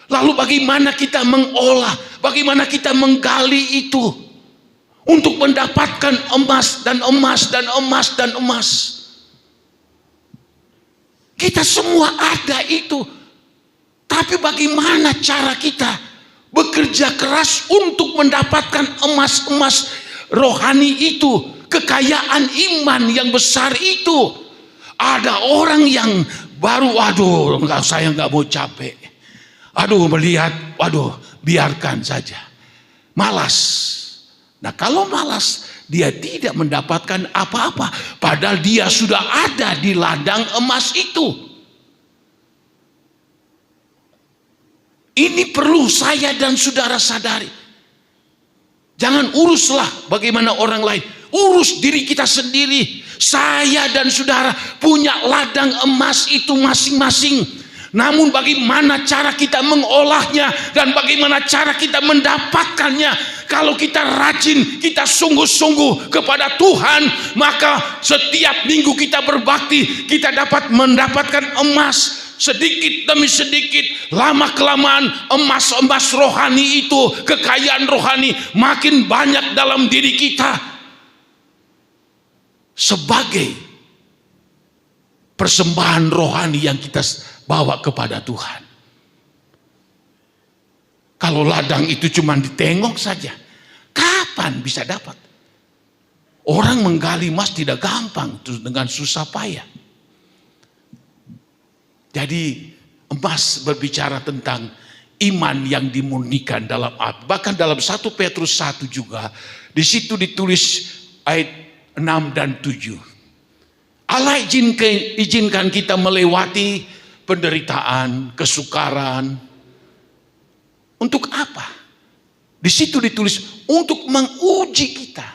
Lalu bagaimana kita mengolah, bagaimana kita menggali itu untuk mendapatkan emas dan emas dan emas dan emas. Kita semua ada itu. Tapi bagaimana cara kita bekerja keras untuk mendapatkan emas-emas rohani itu, kekayaan iman yang besar itu. Ada orang yang baru, waduh, saya nggak mau capek. Aduh, melihat, waduh, biarkan saja. Malas. Nah, kalau malas, dia tidak mendapatkan apa-apa. Padahal dia sudah ada di ladang emas itu. Ini perlu saya dan saudara sadari. Jangan uruslah bagaimana orang lain. Urus diri kita sendiri. Saya dan saudara punya ladang emas itu masing-masing. Namun bagaimana cara kita mengolahnya dan bagaimana cara kita mendapatkannya. Kalau kita rajin, kita sungguh-sungguh kepada Tuhan, maka setiap minggu kita berbakti, kita dapat mendapatkan emas sedikit demi sedikit. Lama-kelamaan emas-emas rohani itu, kekayaan rohani makin banyak dalam diri kita sebagai persembahan rohani yang kita bawa kepada Tuhan. Kalau ladang itu cuma ditengok saja, kapan bisa dapat? Orang menggali emas tidak gampang, terus dengan susah payah. Jadi emas berbicara tentang iman yang dimurnikan dalam api. Bahkan dalam 1 Petrus 1 juga, di situ ditulis ayat 6 dan 7. Allah izinkan kita melewati penderitaan, kesukaran. Untuk apa? Di situ ditulis untuk menguji kita.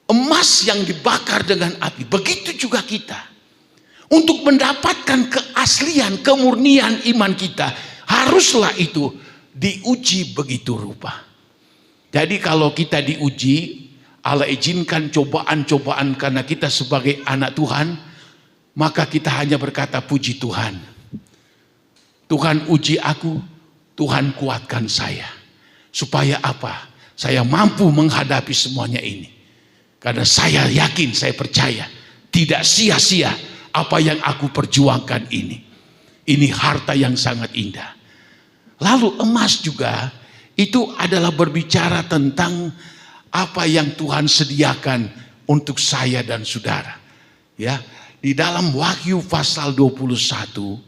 Emas yang dibakar dengan api, begitu juga kita. Untuk mendapatkan keaslian, kemurnian iman kita, haruslah itu diuji begitu rupa. Jadi kalau kita diuji, Allah izinkan cobaan-cobaan karena kita sebagai anak Tuhan, maka kita hanya berkata puji Tuhan. Tuhan uji aku, Tuhan kuatkan saya. Supaya apa? Saya mampu menghadapi semuanya ini. Karena saya yakin, saya percaya, tidak sia-sia apa yang aku perjuangkan ini. Ini harta yang sangat indah. Lalu emas juga itu adalah berbicara tentang apa yang Tuhan sediakan untuk saya dan saudara. Ya, di dalam Wahyu pasal 21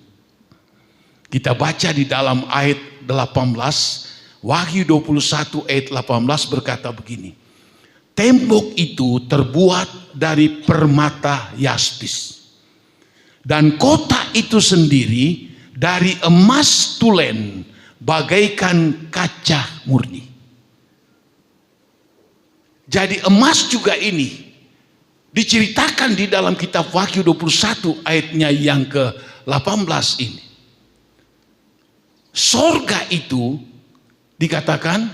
kita baca di dalam ayat 18, Wahyu 21 ayat 18 berkata begini. Tembok itu terbuat dari permata yaspis. Dan kota itu sendiri dari emas tulen bagaikan kaca murni. Jadi emas juga ini diceritakan di dalam kitab Wahyu 21 ayatnya yang ke-18 ini. Sorga itu dikatakan,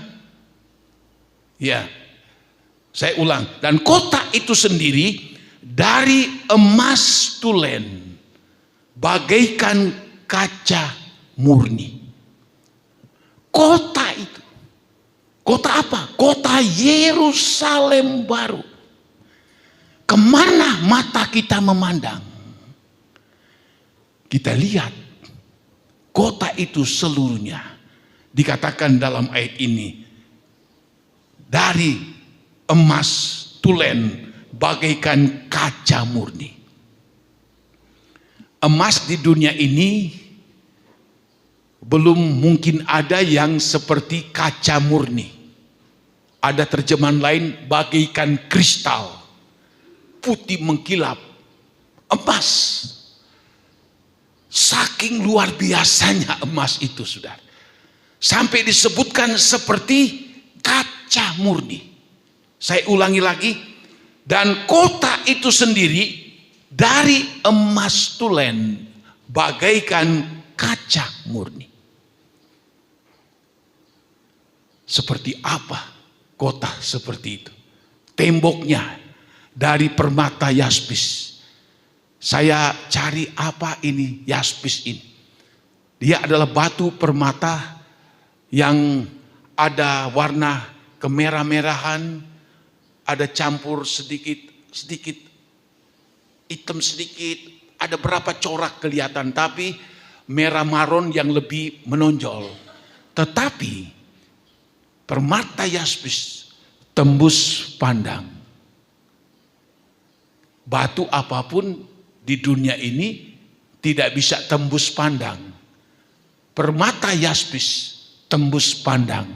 ya, saya ulang, dan kota itu sendiri dari emas tulen bagaikan kaca murni. Kota itu, kota apa? Kota Yerusalem baru. Kemana mata kita memandang? Kita lihat kota itu seluruhnya. Dikatakan dalam ayat ini, dari emas tulen bagaikan kaca murni. Emas di dunia ini belum mungkin ada yang seperti kaca murni. Ada terjemahan lain bagaikan kristal, putih mengkilap, emas. Saking luar biasanya emas itu, saudara. Sampai disebutkan seperti kaca murni. Saya ulangi lagi. Dan kota itu sendiri dari emas tulen bagaikan kaca murni. Seperti apa kota seperti itu? Temboknya dari permata yaspis. Saya cari apa ini yaspis ini. Dia adalah batu permata yang ada warna kemerah-merahan, ada campur sedikit hitam sedikit, ada berapa corak kelihatan, tapi merah maron yang lebih menonjol. Tetapi permata yaspis tembus pandang. Batu apapun di dunia ini tidak bisa tembus pandang. Permata yaspis tembus pandang.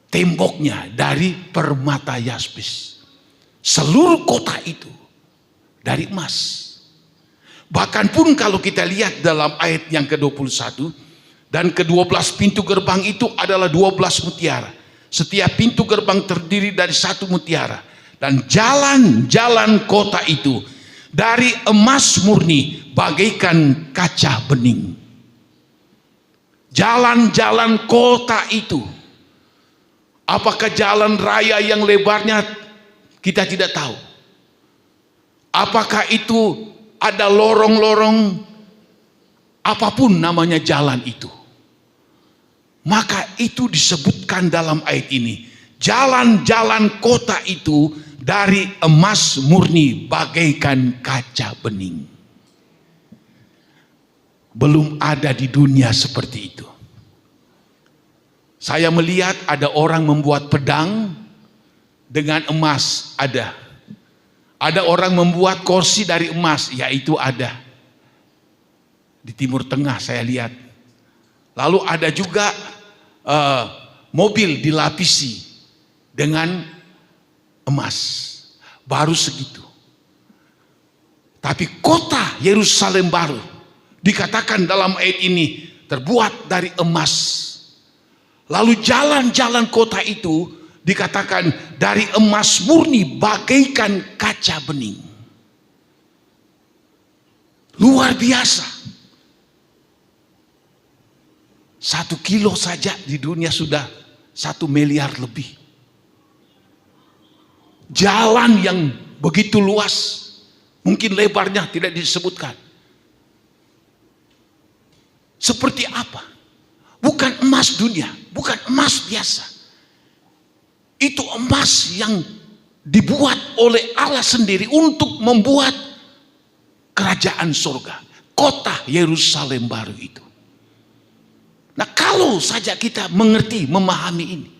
Temboknya dari permata yaspis. Seluruh kota itu dari emas. Bahkan pun kalau kita lihat dalam ayat yang ke-21, dan ke-12 pintu gerbang itu adalah 12 mutiara. Setiap pintu gerbang terdiri dari 1 mutiara. Dan jalan-jalan kota itu dari emas murni bagaikan kaca bening. Jalan-jalan kota itu, apakah jalan raya yang lebarnya kita tidak tahu. Apakah itu ada lorong-lorong, apapun namanya jalan itu. Maka itu disebutkan dalam ayat ini. Jalan-jalan kota itu dari emas murni bagaikan kaca bening. Belum ada di dunia seperti itu. Saya melihat ada orang membuat pedang dengan emas, ada. Ada orang membuat kursi dari emas, yaitu ada. Di Timur Tengah saya lihat. Lalu ada juga mobil dilapisi dengan emas. Baru segitu. Tapi kota Yerusalem baru dikatakan dalam ayat ini terbuat dari emas. Lalu jalan-jalan kota itu dikatakan dari emas murni bagaikan kaca bening. Luar biasa. 1 kilo saja di dunia sudah 1 miliar lebih. Jalan yang begitu luas, mungkin lebarnya tidak disebutkan. Seperti apa? bukan emas dunia, bukan emas biasa. Itu emas yang dibuat oleh Allah sendiri untuk membuat kerajaan surga, kota Yerusalem baru itu. Nah, kalau saja kita mengerti, memahami ini,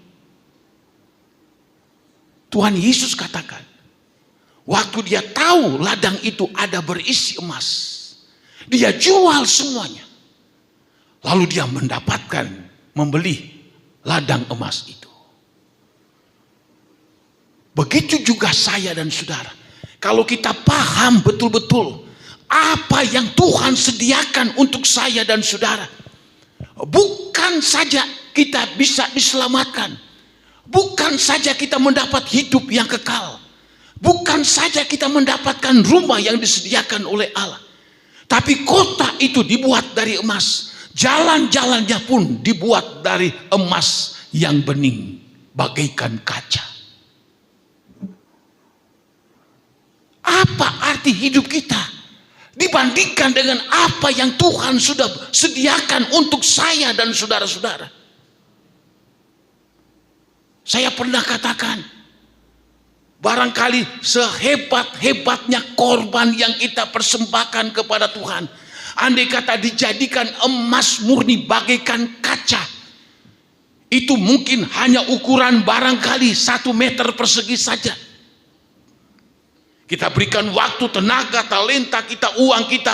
Tuhan Yesus katakan, waktu dia tahu ladang itu ada berisi emas, dia jual semuanya. Lalu dia mendapatkan, membeli ladang emas itu. Begitu juga saya dan saudara. Kalau kita paham betul-betul apa yang Tuhan sediakan untuk saya dan saudara, bukan saja kita bisa diselamatkan, bukan saja kita mendapat hidup yang kekal, bukan saja kita mendapatkan rumah yang disediakan oleh Allah, tapi kota itu dibuat dari emas, jalan-jalannya pun dibuat dari emas yang bening bagaikan kaca. Apa arti hidup kita dibandingkan dengan apa yang Tuhan sudah sediakan untuk saya dan saudara-saudara? Saya pernah katakan, barangkali sehebat-hebatnya korban yang kita persembahkan kepada Tuhan, andai kata dijadikan emas murni bagaikan kaca, itu mungkin hanya ukuran barangkali 1 meter persegi saja. Kita berikan waktu, tenaga, talenta kita, uang kita,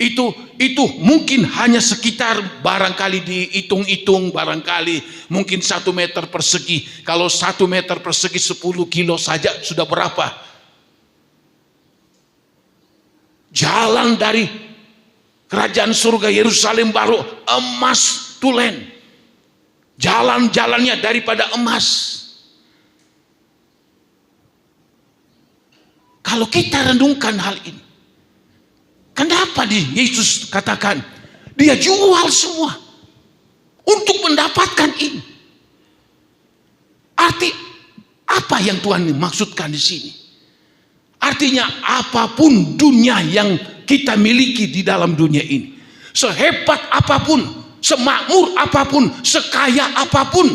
itu mungkin hanya sekitar barangkali dihitung-hitung, barangkali mungkin 1 meter persegi. Kalau 1 meter persegi 10 kilo saja sudah berapa? Jalan dari kerajaan surga Yerusalem baru emas tulen, jalan-jalannya daripada emas. Kalau kita renungkan hal ini, kenapa Yesus katakan dia jual semua untuk mendapatkan ini? Arti apa yang Tuhan maksudkan di sini? Artinya apapun dunia yang kita miliki di dalam dunia ini, sehebat apapun, semakmur apapun, sekaya apapun,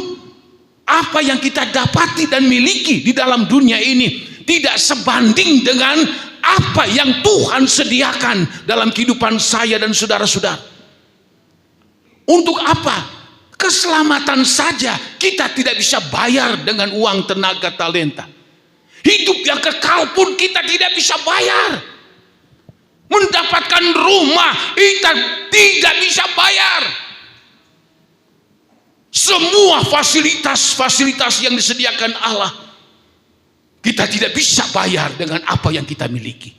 apa yang kita dapati dan miliki di dalam dunia ini tidak sebanding dengan apa yang Tuhan sediakan dalam kehidupan saya dan saudara-saudara. Untuk apa? Keselamatan saja kita tidak bisa bayar dengan uang, tenaga, talenta. Hidup yang kekal pun kita tidak bisa bayar. Mendapatkan rumah kita tidak bisa bayar. Semua fasilitas-fasilitas yang disediakan Allah kita tidak bisa bayar dengan apa yang kita miliki.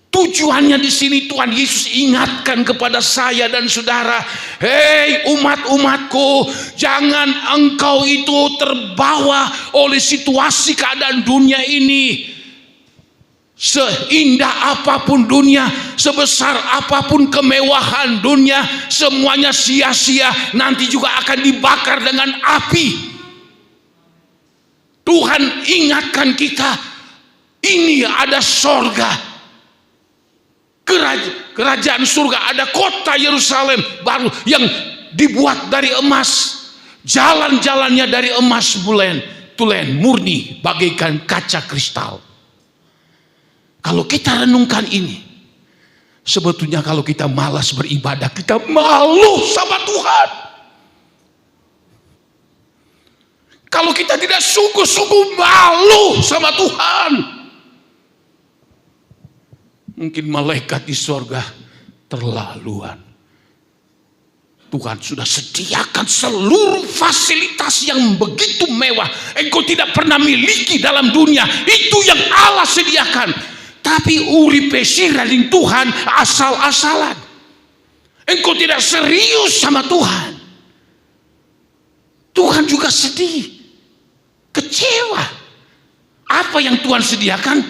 Tujuannya di sini Tuhan Yesus ingatkan kepada saya dan saudara, hei umat-umatku, jangan engkau itu terbawa oleh situasi keadaan dunia ini. Seindah apapun dunia, sebesar apapun kemewahan dunia, semuanya sia-sia, nanti juga akan dibakar dengan api. Tuhan ingatkan kita, ini ada sorga, kerajaan surga, ada kota Yerusalem baru yang dibuat dari emas, jalan-jalannya dari emas tulen murni bagaikan kaca kristal. Kalau kita renungkan ini, sebetulnya kalau kita malas beribadah, kita malu sama Tuhan. Kalau kita tidak sungguh-sungguh malu sama Tuhan, mungkin malaikat di sorga terlaluan. Tuhan sudah sediakan seluruh fasilitas yang begitu mewah, engkau tidak pernah miliki dalam dunia. Itu yang Allah sediakan. Tapi uripe siraling Tuhan asal-asalan. Engkau tidak serius sama Tuhan. Tuhan juga sedih, kecewa. Apa yang Tuhan sediakan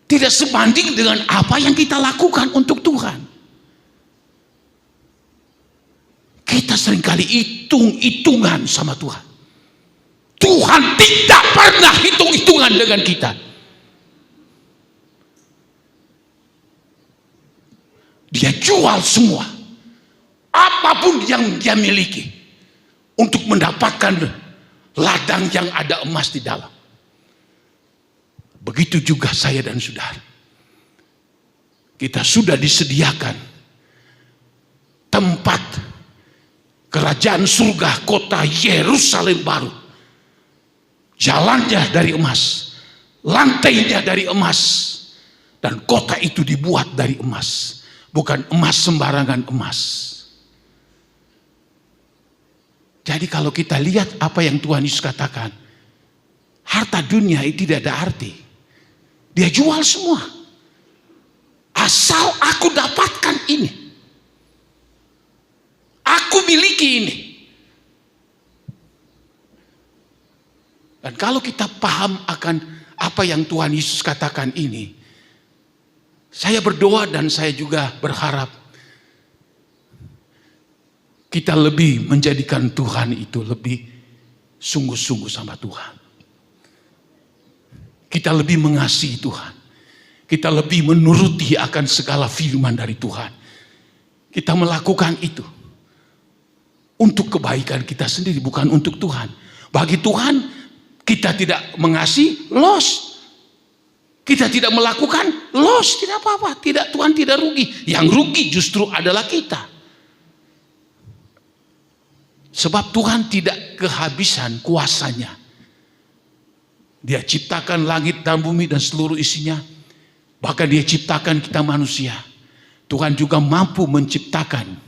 tidak sebanding dengan apa yang kita lakukan untuk Tuhan. Kita seringkali hitung-hitungan sama Tuhan. Tuhan tidak pernah hitung-hitungan dengan kita. Dia jual semua apapun yang dia miliki untuk mendapatkan ladang yang ada emas di dalam. Begitu juga saya dan saudara. Kita sudah disediakan tempat kerajaan surga, kota Yerusalem baru. Jalannya dari emas, lantainya dari emas, dan kota itu dibuat dari emas. Bukan emas sembarangan emas. Jadi kalau kita lihat apa yang Tuhan Yesus katakan, harta dunia itu tidak ada arti. Dia jual semua. Asal aku dapatkan ini. Aku miliki ini. Dan kalau kita paham akan apa yang Tuhan Yesus katakan ini, saya berdoa dan saya juga berharap kita lebih menjadikan Tuhan itu lebih sungguh-sungguh sama Tuhan. Kita lebih mengasihi Tuhan. Kita lebih menuruti akan segala firman dari Tuhan. Kita melakukan itu untuk kebaikan kita sendiri, bukan untuk Tuhan. Bagi Tuhan, kita tidak mengasihi, loss. Kita tidak melakukan, loss, tidak apa-apa. Tidak, Tuhan tidak rugi. Yang rugi justru adalah kita. Sebab Tuhan tidak kehabisan kuasanya. Dia ciptakan langit dan bumi dan seluruh isinya. Bahkan dia ciptakan kita manusia. Tuhan juga mampu menciptakan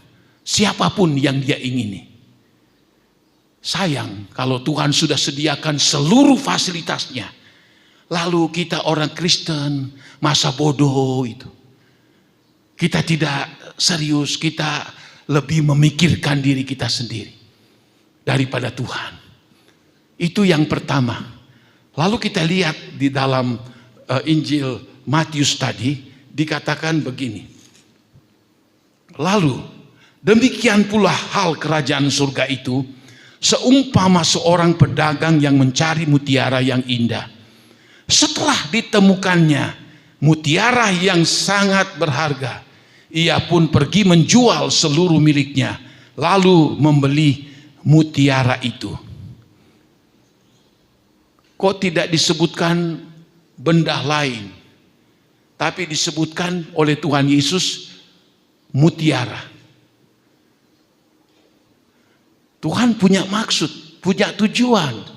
siapapun yang dia ingini. Sayang kalau Tuhan sudah sediakan seluruh fasilitasnya. Lalu kita orang Kristen masa bodoh itu. Kita tidak serius, kita lebih memikirkan diri kita sendiri daripada Tuhan. Itu yang pertama. Lalu kita lihat di dalam Injil Matius tadi dikatakan begini. Lalu demikian pula hal kerajaan surga itu seumpama seorang pedagang yang mencari mutiara yang indah. Setelah ditemukannya mutiara yang sangat berharga, ia pun pergi menjual seluruh miliknya lalu membeli mutiara itu. Kok tidak disebutkan benda lain, tapi disebutkan oleh Tuhan Yesus mutiara. Tuhan punya maksud, punya tujuan.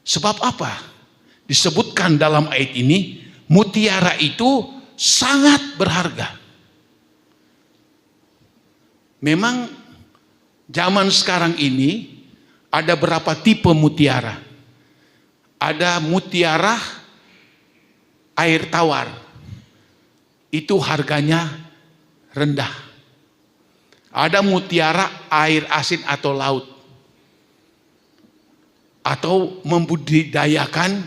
Sebab apa? Disebutkan dalam ayat ini, mutiara itu sangat berharga. Memang zaman sekarang ini ada berapa tipe mutiara? Ada mutiara air tawar, itu harganya rendah. Ada mutiara air asin atau laut, atau membudidayakan,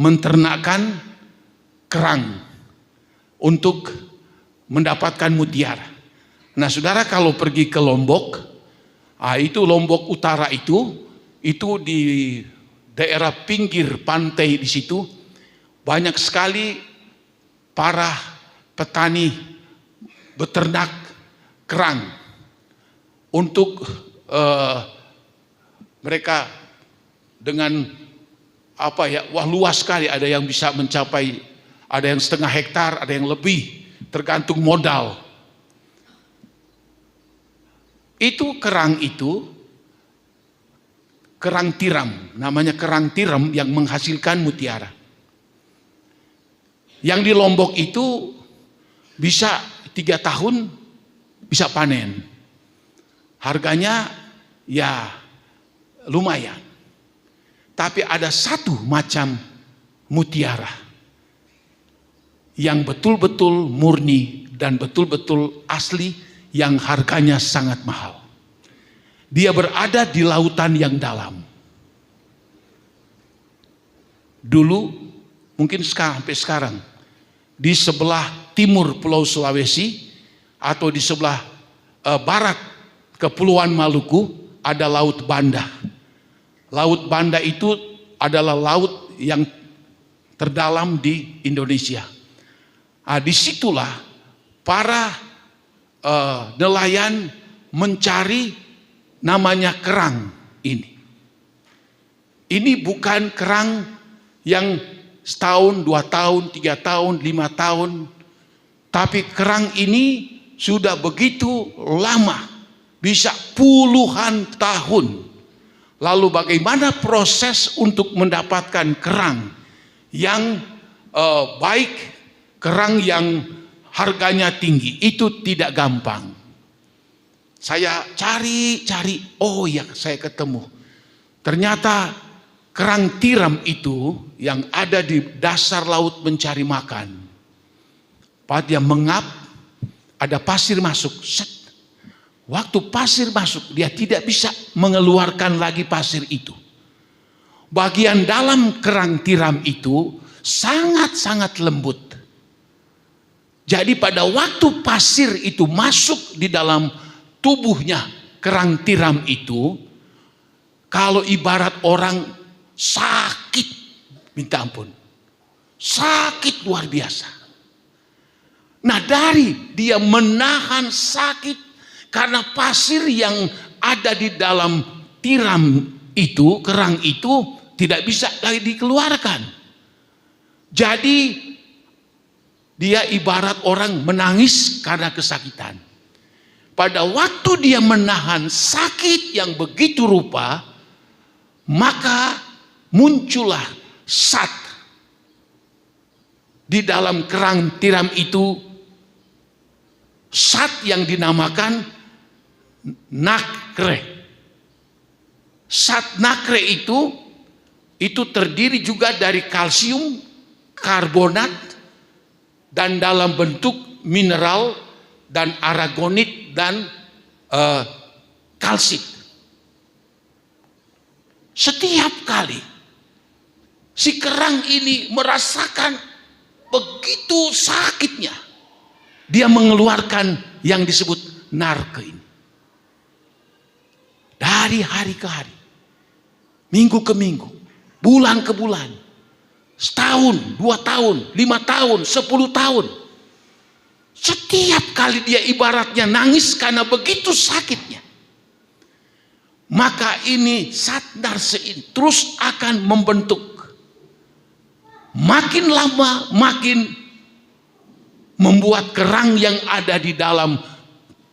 menternakkan kerang untuk mendapatkan mutiara. Nah saudara kalau pergi ke Lombok, itu Lombok Utara itu di daerah pinggir pantai di situ banyak sekali para petani beternak kerang untuk mereka dengan luas sekali, ada yang bisa mencapai, ada yang setengah hektar, ada yang lebih, tergantung modal. Itu kerang kerang tiram, namanya kerang tiram yang menghasilkan mutiara. Yang di Lombok itu bisa 3 tahun bisa panen. Harganya ya lumayan. Tapi ada satu macam mutiara yang betul-betul murni dan betul-betul asli yang harganya sangat mahal. Dia berada di lautan yang dalam. Dulu, mungkin sampai sekarang, di sebelah timur Pulau Sulawesi atau di sebelah barat Kepulauan Maluku ada Laut Banda. Laut Banda itu adalah laut yang terdalam di Indonesia. Disitulah para nelayan mencari namanya kerang ini. Ini bukan kerang yang setahun, 2 tahun, 3 tahun, 5 tahun. Tapi kerang ini sudah begitu lama, bisa puluhan tahun. Lalu bagaimana proses untuk mendapatkan kerang yang baik, kerang yang harganya tinggi? Itu tidak gampang. Saya cari, oh ya saya ketemu. Ternyata kerang tiram itu yang ada di dasar laut mencari makan. Pada dia mengap, ada pasir masuk. Set. Waktu pasir masuk, dia tidak bisa mengeluarkan lagi pasir itu. Bagian dalam kerang tiram itu sangat-sangat lembut. Jadi pada waktu pasir itu masuk di dalam tubuhnya kerang tiram itu, kalau ibarat orang sakit, minta ampun, sakit luar biasa. Nah, dari dia menahan sakit karena pasir yang ada di dalam tiram itu, kerang itu tidak bisa lagi dikeluarkan. Jadi dia ibarat orang menangis karena kesakitan. Pada waktu dia menahan sakit yang begitu rupa, maka muncullah zat di dalam kerang tiram itu, zat yang dinamakan nakre. Zat nakre itu terdiri juga dari kalsium, karbonat, dan dalam bentuk mineral, dan aragonit, dan kalsit. Setiap kali si kerang ini merasakan begitu sakitnya, dia mengeluarkan yang disebut narke ini. Dari hari ke hari, minggu ke minggu, bulan ke bulan, setahun, 2 tahun, 5 tahun, 10 tahun. Setiap kali dia ibaratnya nangis karena begitu sakitnya. Maka ini zat narse ini terus akan membentuk. Makin lama makin membuat kerang yang ada di dalam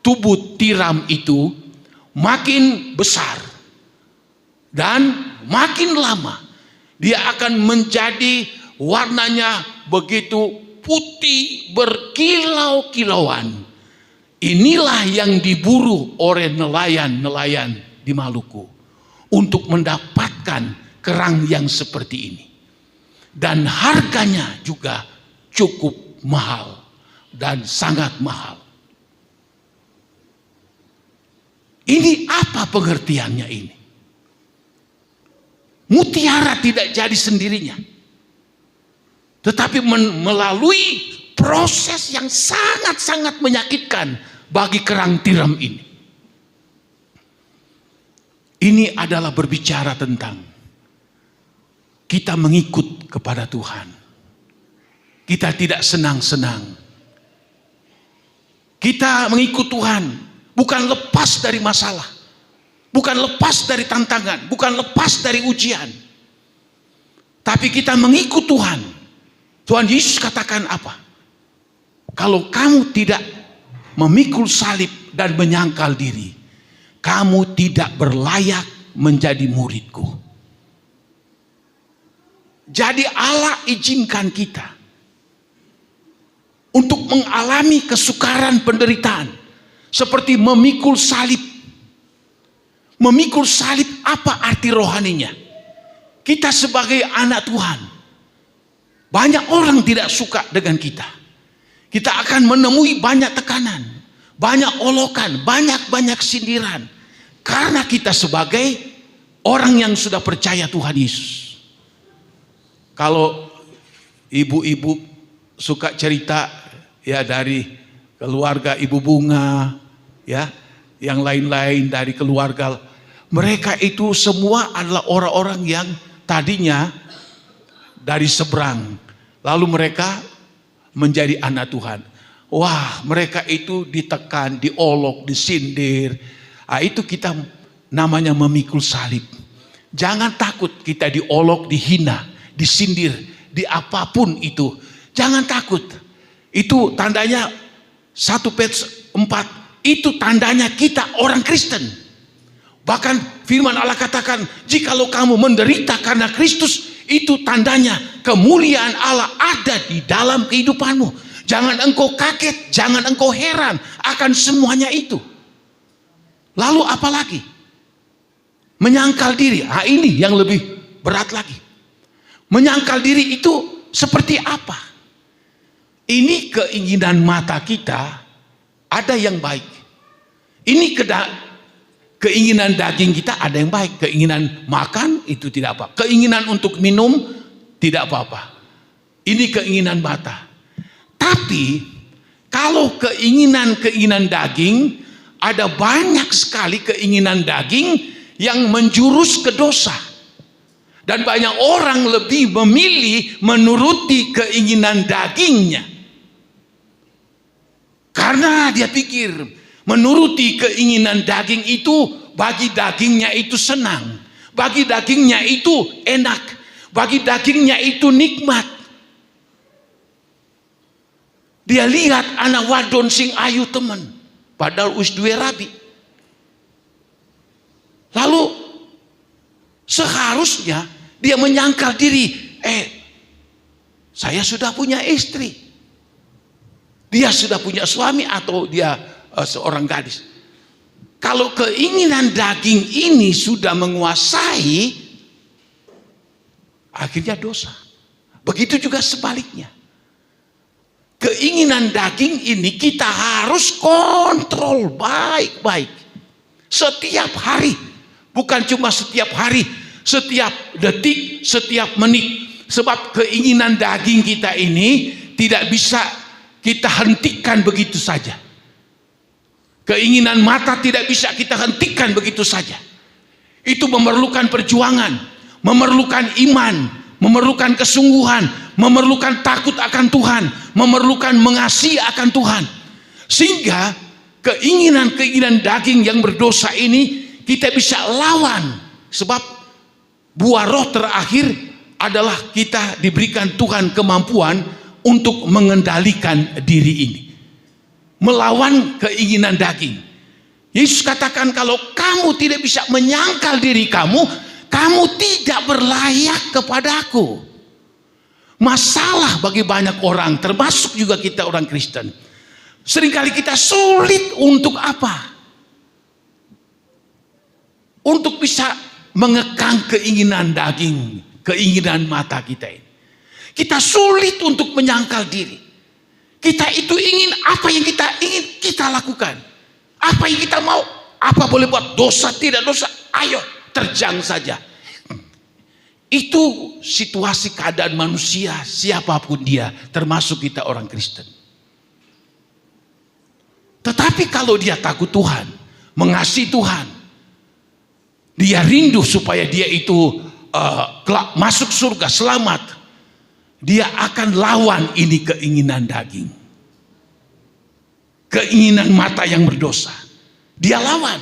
tubuh tiram itu makin besar. Dan makin lama dia akan menjadi warnanya begitu putih berkilau-kilauan. Inilah yang diburu oleh nelayan-nelayan di Maluku untuk mendapatkan kerang yang seperti ini. Dan harganya juga cukup mahal dan sangat mahal. Ini apa pengertiannya ini? Mutiara tidak jadi sendirinya, tetapi melalui proses yang sangat-sangat menyakitkan bagi kerang tiram ini. Ini adalah berbicara tentang kita mengikut kepada Tuhan. Kita tidak senang-senang. Kita mengikut Tuhan bukan lepas dari masalah, bukan lepas dari tantangan, bukan lepas dari ujian. Tapi kita mengikut Tuhan. Tuhan Yesus katakan apa? Kalau kamu tidak memikul salib dan menyangkal diri, kamu tidak berlayak menjadi muridku. Jadi Allah izinkan kita untuk mengalami kesukaran penderitaan seperti memikul salib. Memikul salib apa arti rohaninya? Kita sebagai anak Tuhan, banyak orang tidak suka dengan kita. Kita akan menemui banyak tekanan, banyak olokan, banyak sindiran. Karena kita sebagai orang yang sudah percaya Tuhan Yesus. Kalau ibu-ibu suka cerita ya dari keluarga Ibu Bunga, ya, yang lain-lain dari keluarga, mereka itu semua adalah orang-orang yang tadinya dari seberang, lalu mereka menjadi anak Tuhan. Wah, mereka itu ditekan, diolok, disindir. Itu kita namanya memikul salib. Jangan takut kita diolok, dihina, disindir, di apapun itu. Jangan takut. Itu tandanya 1 Petrus 4. Itu tandanya kita orang Kristen. Bahkan firman Allah katakan, jikalau kamu menderita karena Kristus, itu tandanya kemuliaan Allah ada di dalam kehidupanmu. Jangan engkau kaget, jangan engkau heran akan semuanya itu. Lalu apa lagi? Menyangkal diri. Ini yang lebih berat lagi. Menyangkal diri itu seperti apa? Ini keinginan mata kita, ada yang baik. Ini keinginan daging kita ada yang baik. Keinginan makan itu tidak apa. Keinginan untuk minum tidak apa-apa. Ini keinginan mata. Tapi kalau keinginan daging, ada banyak sekali keinginan daging yang menjurus ke dosa. Dan banyak orang lebih memilih menuruti keinginan dagingnya. Karena dia pikir menuruti keinginan daging itu, bagi dagingnya itu senang. Bagi dagingnya itu enak. Bagi dagingnya itu nikmat. Dia lihat anak wadon sing ayu temen, padahal wis duwe rabi. Lalu seharusnya dia menyangkal diri, saya sudah punya istri, dia sudah punya suami, atau dia seorang gadis. Kalau keinginan daging ini sudah menguasai, akhirnya dosa. Begitu juga sebaliknya. Keinginan daging ini kita harus kontrol baik-baik. Setiap hari. Bukan cuma setiap hari. Setiap detik, setiap menit. Sebab keinginan daging kita ini tidak bisa kita hentikan begitu saja. Keinginan mata tidak bisa kita hentikan begitu saja. Itu memerlukan perjuangan. Memerlukan iman. Memerlukan kesungguhan. Memerlukan takut akan Tuhan, memerlukan mengasihi akan Tuhan. Sehingga keinginan daging yang berdosa ini kita bisa lawan. Sebab buah roh terakhir adalah kita diberikan Tuhan kemampuan untuk mengendalikan diri ini. Melawan keinginan daging. Yesus katakan, kalau kamu tidak bisa menyangkal diri kamu, kamu tidak berlayak kepada Aku. Masalah bagi banyak orang, termasuk juga kita orang Kristen, seringkali kita sulit untuk apa? Untuk bisa mengekang keinginan daging, keinginan mata kita ini. Kita sulit untuk menyangkal diri. Kita itu ingin, apa yang kita ingin kita lakukan. Apa yang kita mau, apa boleh buat, dosa tidak dosa, ayo terjang saja. Itu situasi keadaan manusia, siapapun dia, termasuk kita orang Kristen. Tetapi kalau dia takut Tuhan, mengasihi Tuhan, dia rindu supaya dia itu masuk surga, selamat, dia akan lawan ini keinginan daging, keinginan mata yang berdosa. Dia lawan.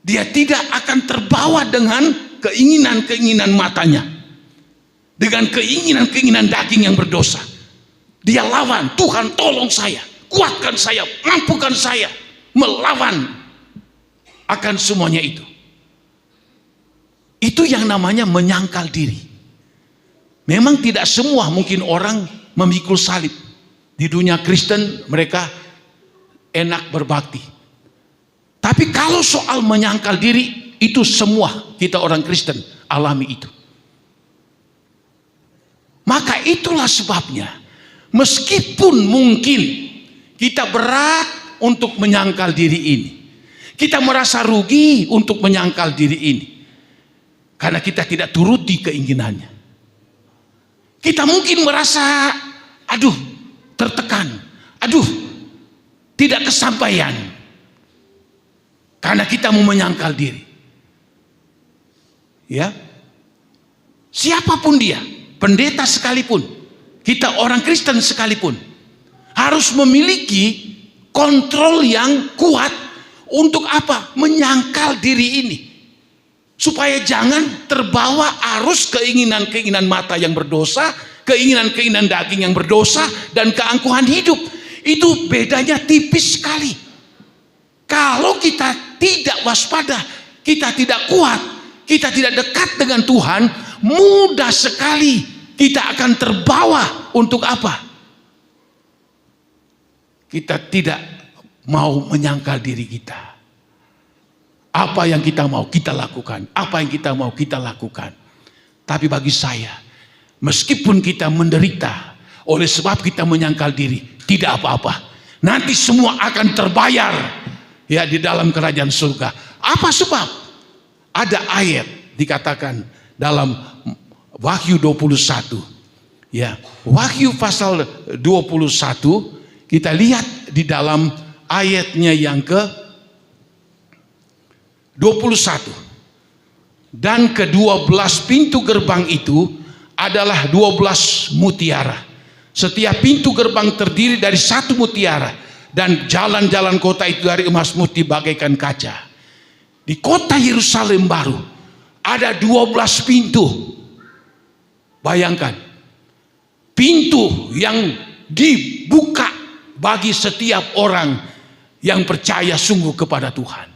Dia tidak akan terbawa dengan keinginan-keinginan matanya, dengan keinginan-keinginan daging yang berdosa. Dia lawan. Tuhan tolong saya, kuatkan saya, mampukan saya, melawan akan semuanya itu. Itu yang namanya menyangkal diri. Memang tidak semua mungkin orang memikul salib. Di dunia Kristen mereka enak berbakti. Tapi kalau soal menyangkal diri, itu semua kita orang Kristen alami itu. Maka itulah sebabnya, meskipun mungkin kita berat untuk menyangkal diri ini, kita merasa rugi untuk menyangkal diri ini, karena kita tidak turuti keinginannya. Kita mungkin merasa, aduh, tertekan, aduh, tidak kesampaian, karena kita mau menyangkal diri. Ya, siapapun dia, pendeta sekalipun, kita orang Kristen sekalipun, harus memiliki kontrol yang kuat untuk apa? Menyangkal diri ini. Supaya jangan terbawa arus keinginan-keinginan mata yang berdosa, keinginan-keinginan daging yang berdosa, dan keangkuhan hidup. Itu bedanya tipis sekali. Kalau kita tidak waspada, kita tidak kuat, kita tidak dekat dengan Tuhan, mudah sekali kita akan terbawa untuk apa? Kita tidak mau menyangkal diri kita. Apa yang kita mau kita lakukan, apa yang kita mau kita lakukan. Tapi bagi saya, meskipun kita menderita oleh sebab kita menyangkal diri, tidak apa-apa. Nanti semua akan terbayar ya di dalam kerajaan surga. Apa sebab? Ada ayat dikatakan dalam Wahyu 21. Ya, Wahyu pasal 21 kita lihat di dalam ayatnya yang ke 21. Dan ke-12 pintu gerbang itu adalah 12 mutiara. Setiap pintu gerbang terdiri dari 1 mutiara, dan jalan-jalan kota itu dari emas murni bagaikan kaca. Di kota Yerusalem baru ada 12 pintu. Bayangkan, pintu yang dibuka bagi setiap orang yang percaya sungguh kepada Tuhan.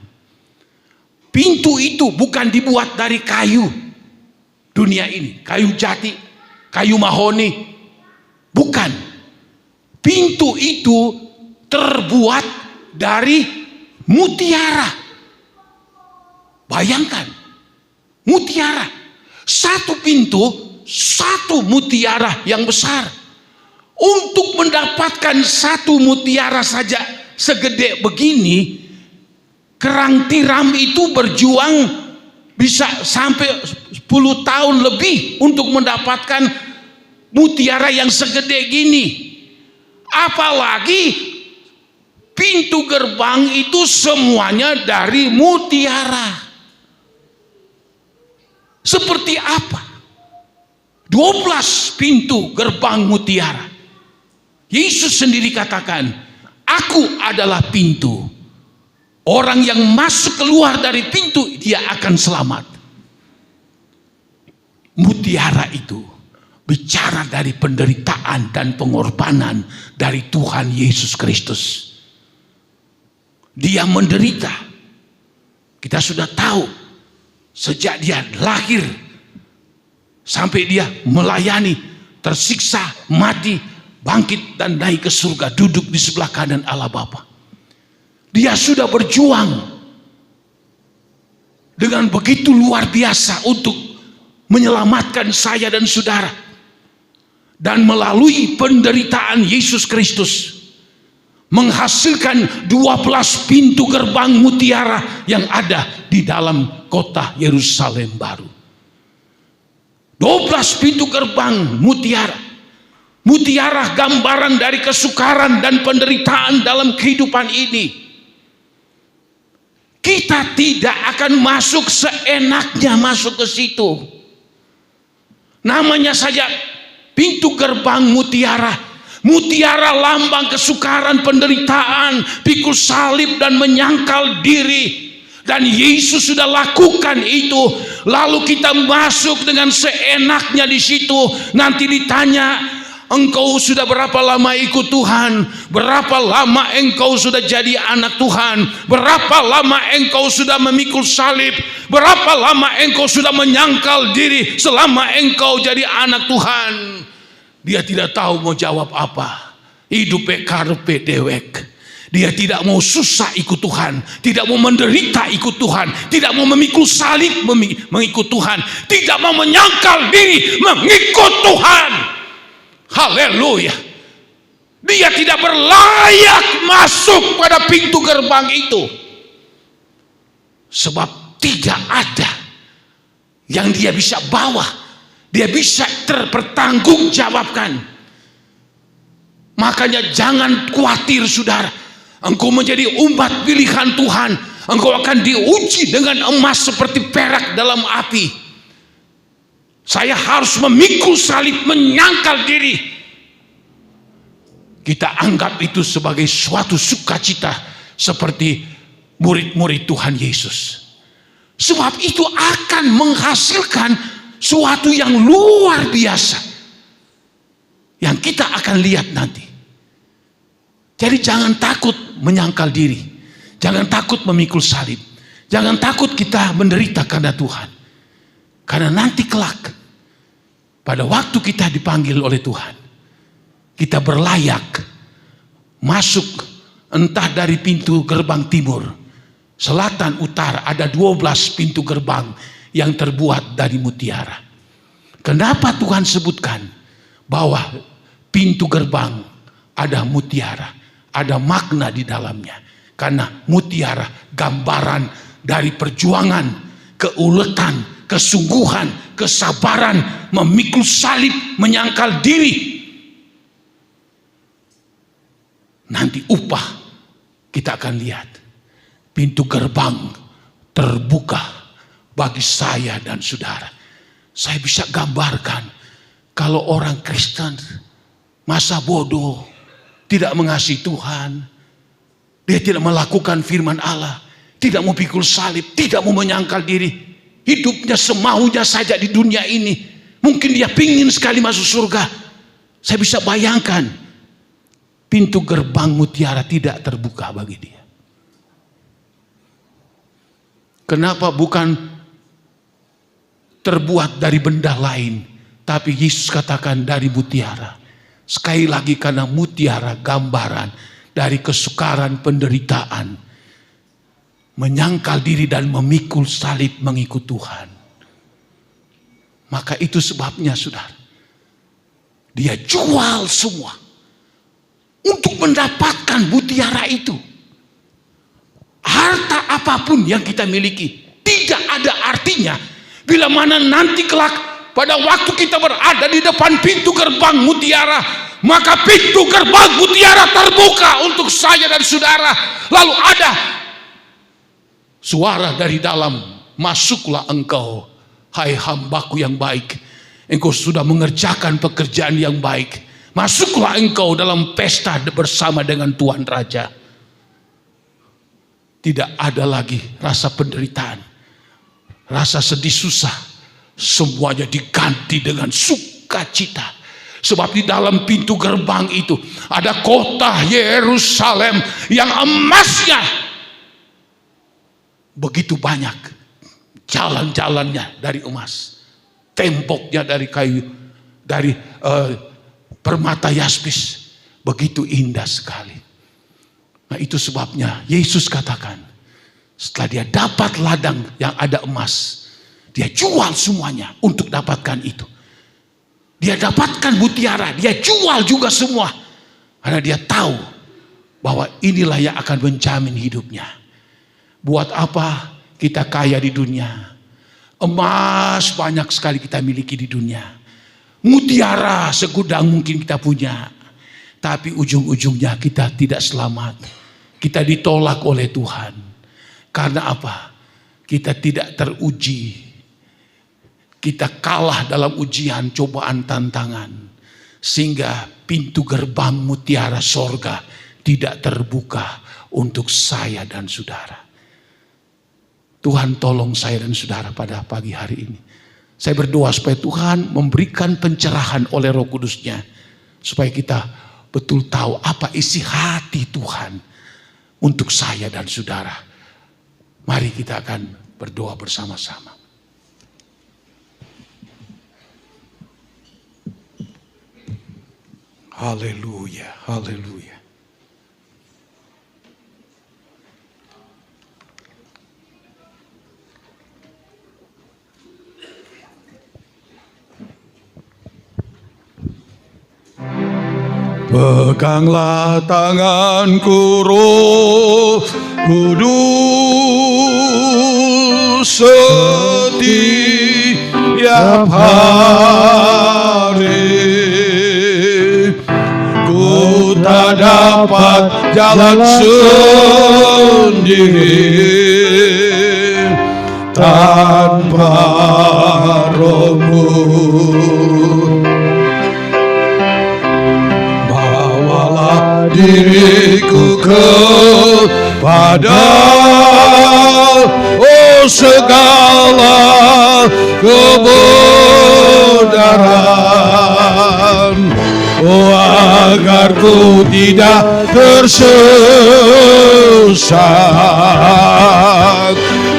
Pintu itu bukan dibuat dari kayu dunia ini, kayu jati, kayu mahoni. Bukan. Pintu itu terbuat dari mutiara. Bayangkan, mutiara. Satu pintu, satu mutiara yang besar. Untuk mendapatkan satu mutiara saja segede begini, kerang tiram itu berjuang bisa sampai 10 tahun lebih untuk mendapatkan mutiara yang segede gini. Apalagi pintu gerbang itu semuanya dari mutiara. Seperti apa? 12 pintu gerbang mutiara. Yesus sendiri katakan, aku adalah pintu. Orang yang masuk keluar dari pintu, dia akan selamat. Mutiara itu bicara dari penderitaan dan pengorbanan dari Tuhan Yesus Kristus. Dia menderita. Kita sudah tahu sejak dia lahir sampai dia melayani, tersiksa, mati, bangkit dan naik ke surga, duduk di sebelah kanan Allah Bapa. Dia sudah berjuang dengan begitu luar biasa untuk menyelamatkan saya dan saudara. Dan melalui penderitaan Yesus Kristus menghasilkan 12 pintu gerbang mutiara yang ada di dalam kota Yerusalem baru. 12 pintu gerbang mutiara. Mutiara gambaran dari kesukaran dan penderitaan dalam kehidupan ini. Kita tidak akan masuk seenaknya masuk ke situ. Namanya saja pintu gerbang mutiara. Mutiara lambang kesukaran, penderitaan, pikul salib dan menyangkal diri. Dan Yesus sudah lakukan itu. Lalu kita masuk dengan seenaknya di situ. Nanti ditanya, engkau sudah berapa lama ikut Tuhan? Berapa lama engkau sudah jadi anak Tuhan? Berapa lama engkau sudah memikul salib? Berapa lama engkau sudah menyangkal diri selama engkau jadi anak Tuhan? Dia tidak tahu mau jawab apa. Hidup karpe dewek. Dia tidak mau susah ikut Tuhan, tidak mau menderita ikut Tuhan, tidak mau memikul salib mengikut Tuhan, tidak mau menyangkal diri mengikut Tuhan. Haleluya. Dia tidak berlayak masuk pada pintu gerbang itu. Sebab tidak ada yang dia bisa bawa, dia bisa terpertanggungjawabkan. Makanya jangan khawatir saudara. Engkau menjadi umat pilihan Tuhan. Engkau akan diuji dengan emas seperti perak dalam api. Saya harus memikul salib, menyangkal diri. kita anggap itu sebagai suatu sukacita seperti murid-murid Tuhan Yesus. Sebab itu akan menghasilkan suatu yang luar biasa yang kita akan lihat nanti. Jadi jangan takut menyangkal diri, jangan takut memikul salib, jangan takut kita menderita karena Tuhan. Karena nanti kelak, pada waktu kita dipanggil oleh Tuhan, kita berlayak masuk entah dari pintu gerbang timur, selatan, utara. Ada 12 pintu gerbang yang terbuat dari mutiara. Kenapa Tuhan sebutkan bahwa pintu gerbang ada mutiara, ada makna di dalamnya? Karena mutiara gambaran dari perjuangan, keuletan, kesungguhan, kesabaran, memikul salib, menyangkal diri. Nanti upah kita akan lihat. Pintu gerbang terbuka bagi saya dan saudara. Saya bisa gambarkan kalau orang Kristen masa bodoh, tidak mengasihi Tuhan, dia tidak melakukan firman Allah, tidak mau pikul salib, tidak mau menyangkal diri, hidupnya semaunya saja di dunia ini. Mungkin dia pingin sekali masuk surga. Saya bisa bayangkan pintu gerbang mutiara tidak terbuka bagi dia. Kenapa bukan terbuat dari benda lain, tapi Yesus katakan dari mutiara. Sekali lagi, karena mutiara gambaran dari kesukaran, penderitaan, menyangkal diri dan memikul salib mengikut Tuhan. Maka itu sebabnya, saudara, dia jual semua untuk mendapatkan mutiara itu. Harta apapun yang kita miliki tidak ada artinya bila mana nanti kelak pada waktu kita berada di depan pintu gerbang mutiara, maka pintu gerbang mutiara terbuka untuk saya dan saudara. Lalu ada suara dari dalam, masuklah engkau, hai hambaku yang baik, engkau sudah mengerjakan pekerjaan yang baik. Masuklah engkau dalam pesta bersama dengan Tuhan Raja. Tidak ada lagi rasa penderitaan, rasa sedih susah. Semuanya diganti dengan sukacita. Sebab di dalam pintu gerbang itu ada kota Yerusalem yang emasnya begitu banyak. Jalan-jalannya dari emas, temboknya dari kayu, dari permata yaspis, begitu indah sekali. Nah, itu sebabnya Yesus katakan, setelah dia dapat ladang yang ada emas, dia jual semuanya untuk dapatkan itu. Dia dapatkan mutiara, dia jual juga semua, karena dia tahu bahwa inilah yang akan menjamin hidupnya. Buat apa kita kaya di dunia? Emas banyak sekali kita miliki di dunia, mutiara segudang mungkin kita punya, tapi ujung-ujungnya kita tidak selamat. Kita ditolak oleh Tuhan. Karena apa? Kita tidak teruji. Kita kalah dalam ujian, cobaan, tantangan. Sehingga pintu gerbang mutiara sorga tidak terbuka untuk saya dan saudara. Tuhan tolong saya dan saudara pada pagi hari ini. Saya berdoa supaya Tuhan memberikan pencerahan oleh Roh Kudus-Nya, supaya kita betul tahu apa isi hati Tuhan untuk saya dan saudara. Mari kita akan berdoa bersama-sama. Haleluya, haleluya. Peganglah tanganku, Roh Kudus, setiap hari. Ku tak dapat jalan sendiri tanpa Roh-Mu. Bawalah diriku kepada segala kebenaran, agar ku tidak tersesat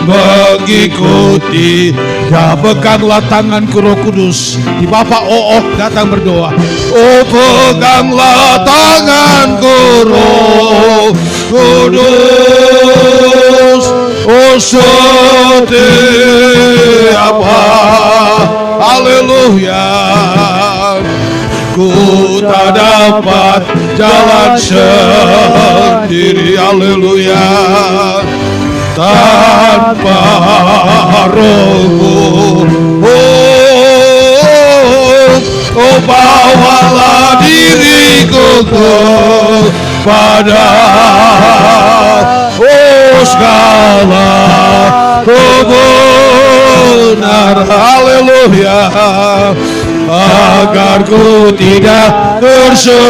mengikuti. Ya, peganglah tanganku Roh Kudus. Di Bapak datang berdoa. Peganglah tanganku Roh Kudus. Setiap haleluya, ku tak dapat jalan sendiri, haleluya, tanpa Roh-Mu. Bawalah diriku kepada segala kebenaran, haleluya, agar ku tidak tersesat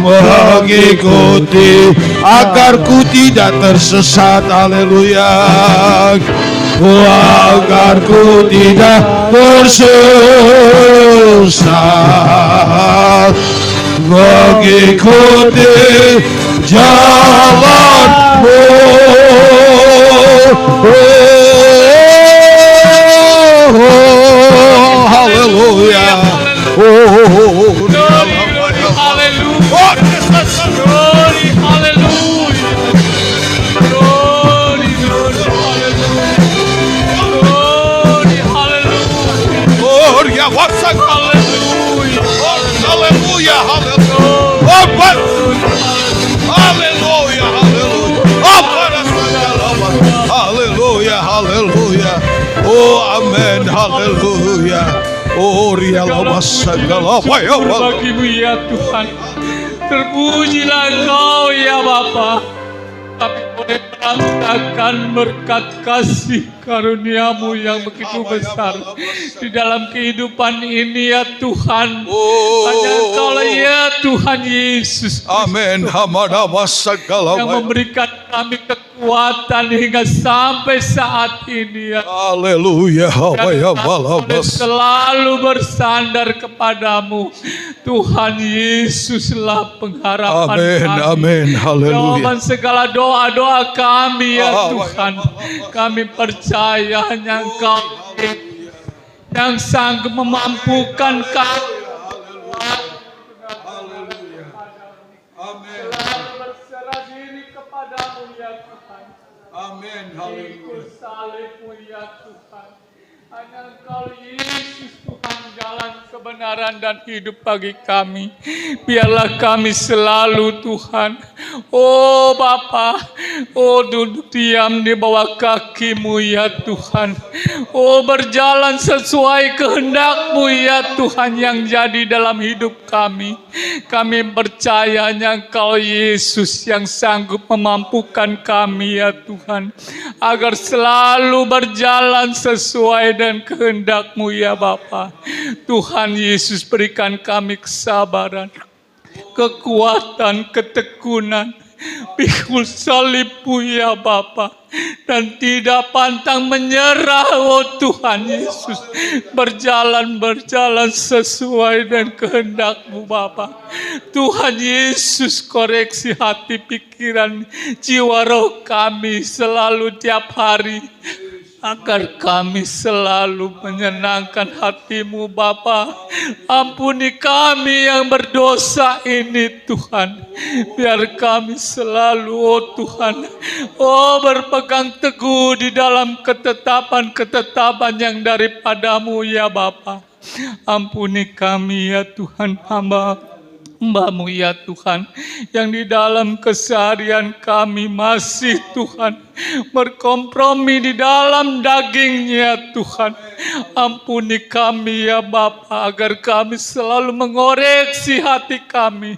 mengikuti, agar ku tidak tersesat, haleluya, agar ku tidak tersesat mengikuti jalan-Mu. Haleluya. Oh, amin, haleluya. Oh, rialah segala bagimu ya Tuhan. Terpujilah Engkau ya Bapa. Kami boleh merasakan berkat kasih karunia-Mu yang begitu besar di dalam kehidupan ini ya Tuhan. Hanya Engkau ya Tuhan Yesus. Amin. Yang memberikan kami kekuatan hingga sampai saat ini ya. Haleluya. Kami selalu bersandar kepadamu. Tuhan Yesuslah pengharapan amin, kami. Amin. Haleluya. Jawaban segala doa-doa kami ya Tuhan. Kami percaya hanya Engkau yang sanggup memampukan kami. Amin. Selalu berserah diri kepadamu ya Tuhan. Amin. Ikut salib-Mu ya Tuhan. Hanya Engkau Yesus Tuhan jalan kebenaran dan hidup bagi kami. Biarlah kami selalu Tuhan, oh Bapa, oh duduk diam di bawah kaki-Mu ya Tuhan. Oh berjalan sesuai kehendak-Mu ya Tuhan yang jadi dalam hidup kami. Kami percayanya Engkau Yesus yang sanggup memampukan kami ya Tuhan. Agar selalu berjalan sesuai dan kehendak-Mu ya Bapa. Tuhan Yesus berikan kami kesabaran, kekuatan, ketekunan, pikul salib-Mu ya Bapa, dan tidak pantang menyerah oh Tuhan Yesus. Berjalan sesuai dan kehendak-Mu Bapa. Tuhan Yesus koreksi hati, pikiran, jiwa, roh kami selalu tiap hari, agar kami selalu menyenangkan hati-Mu Bapa. Ampuni kami yang berdosa ini Tuhan. Biar kami selalu oh Tuhan, oh berpegang teguh di dalam ketetapan-ketetapan yang daripada-Mu ya Bapa. Ampuni kami ya Tuhan, hamba-Mu ya Tuhan, yang di dalam keseharian kami masih Tuhan berkompromi di dalam dagingnya Tuhan. Ampuni kami ya Bapa, agar kami selalu mengoreksi hati kami,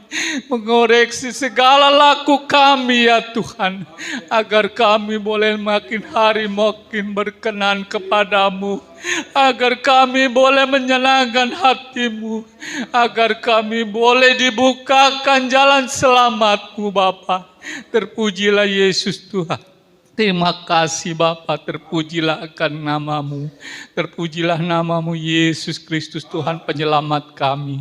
mengoreksi segala laku kami ya Tuhan, agar kami boleh makin hari makin berkenan kepadamu, agar kami boleh menyenangkan hatimu, agar kami boleh dibukakan jalan selamatmu Bapa. Terpujilah Yesus Tuhan. Terima kasih Bapa, terpujilah akan namamu. Terpujilah namamu Yesus Kristus Tuhan penyelamat kami.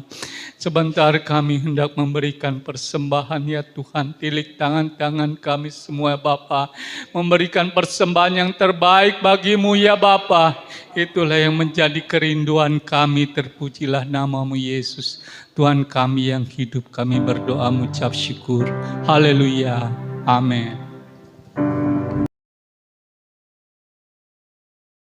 Sebentar kami hendak memberikan persembahan ya Tuhan. Tilik tangan-tangan kami semua Bapa, memberikan persembahan yang terbaik bagimu ya Bapa. Itulah yang menjadi kerinduan kami. Terpujilah namamu Yesus. Tuhan kami yang hidup, kami berdoa mengucap syukur. Haleluya. Amin.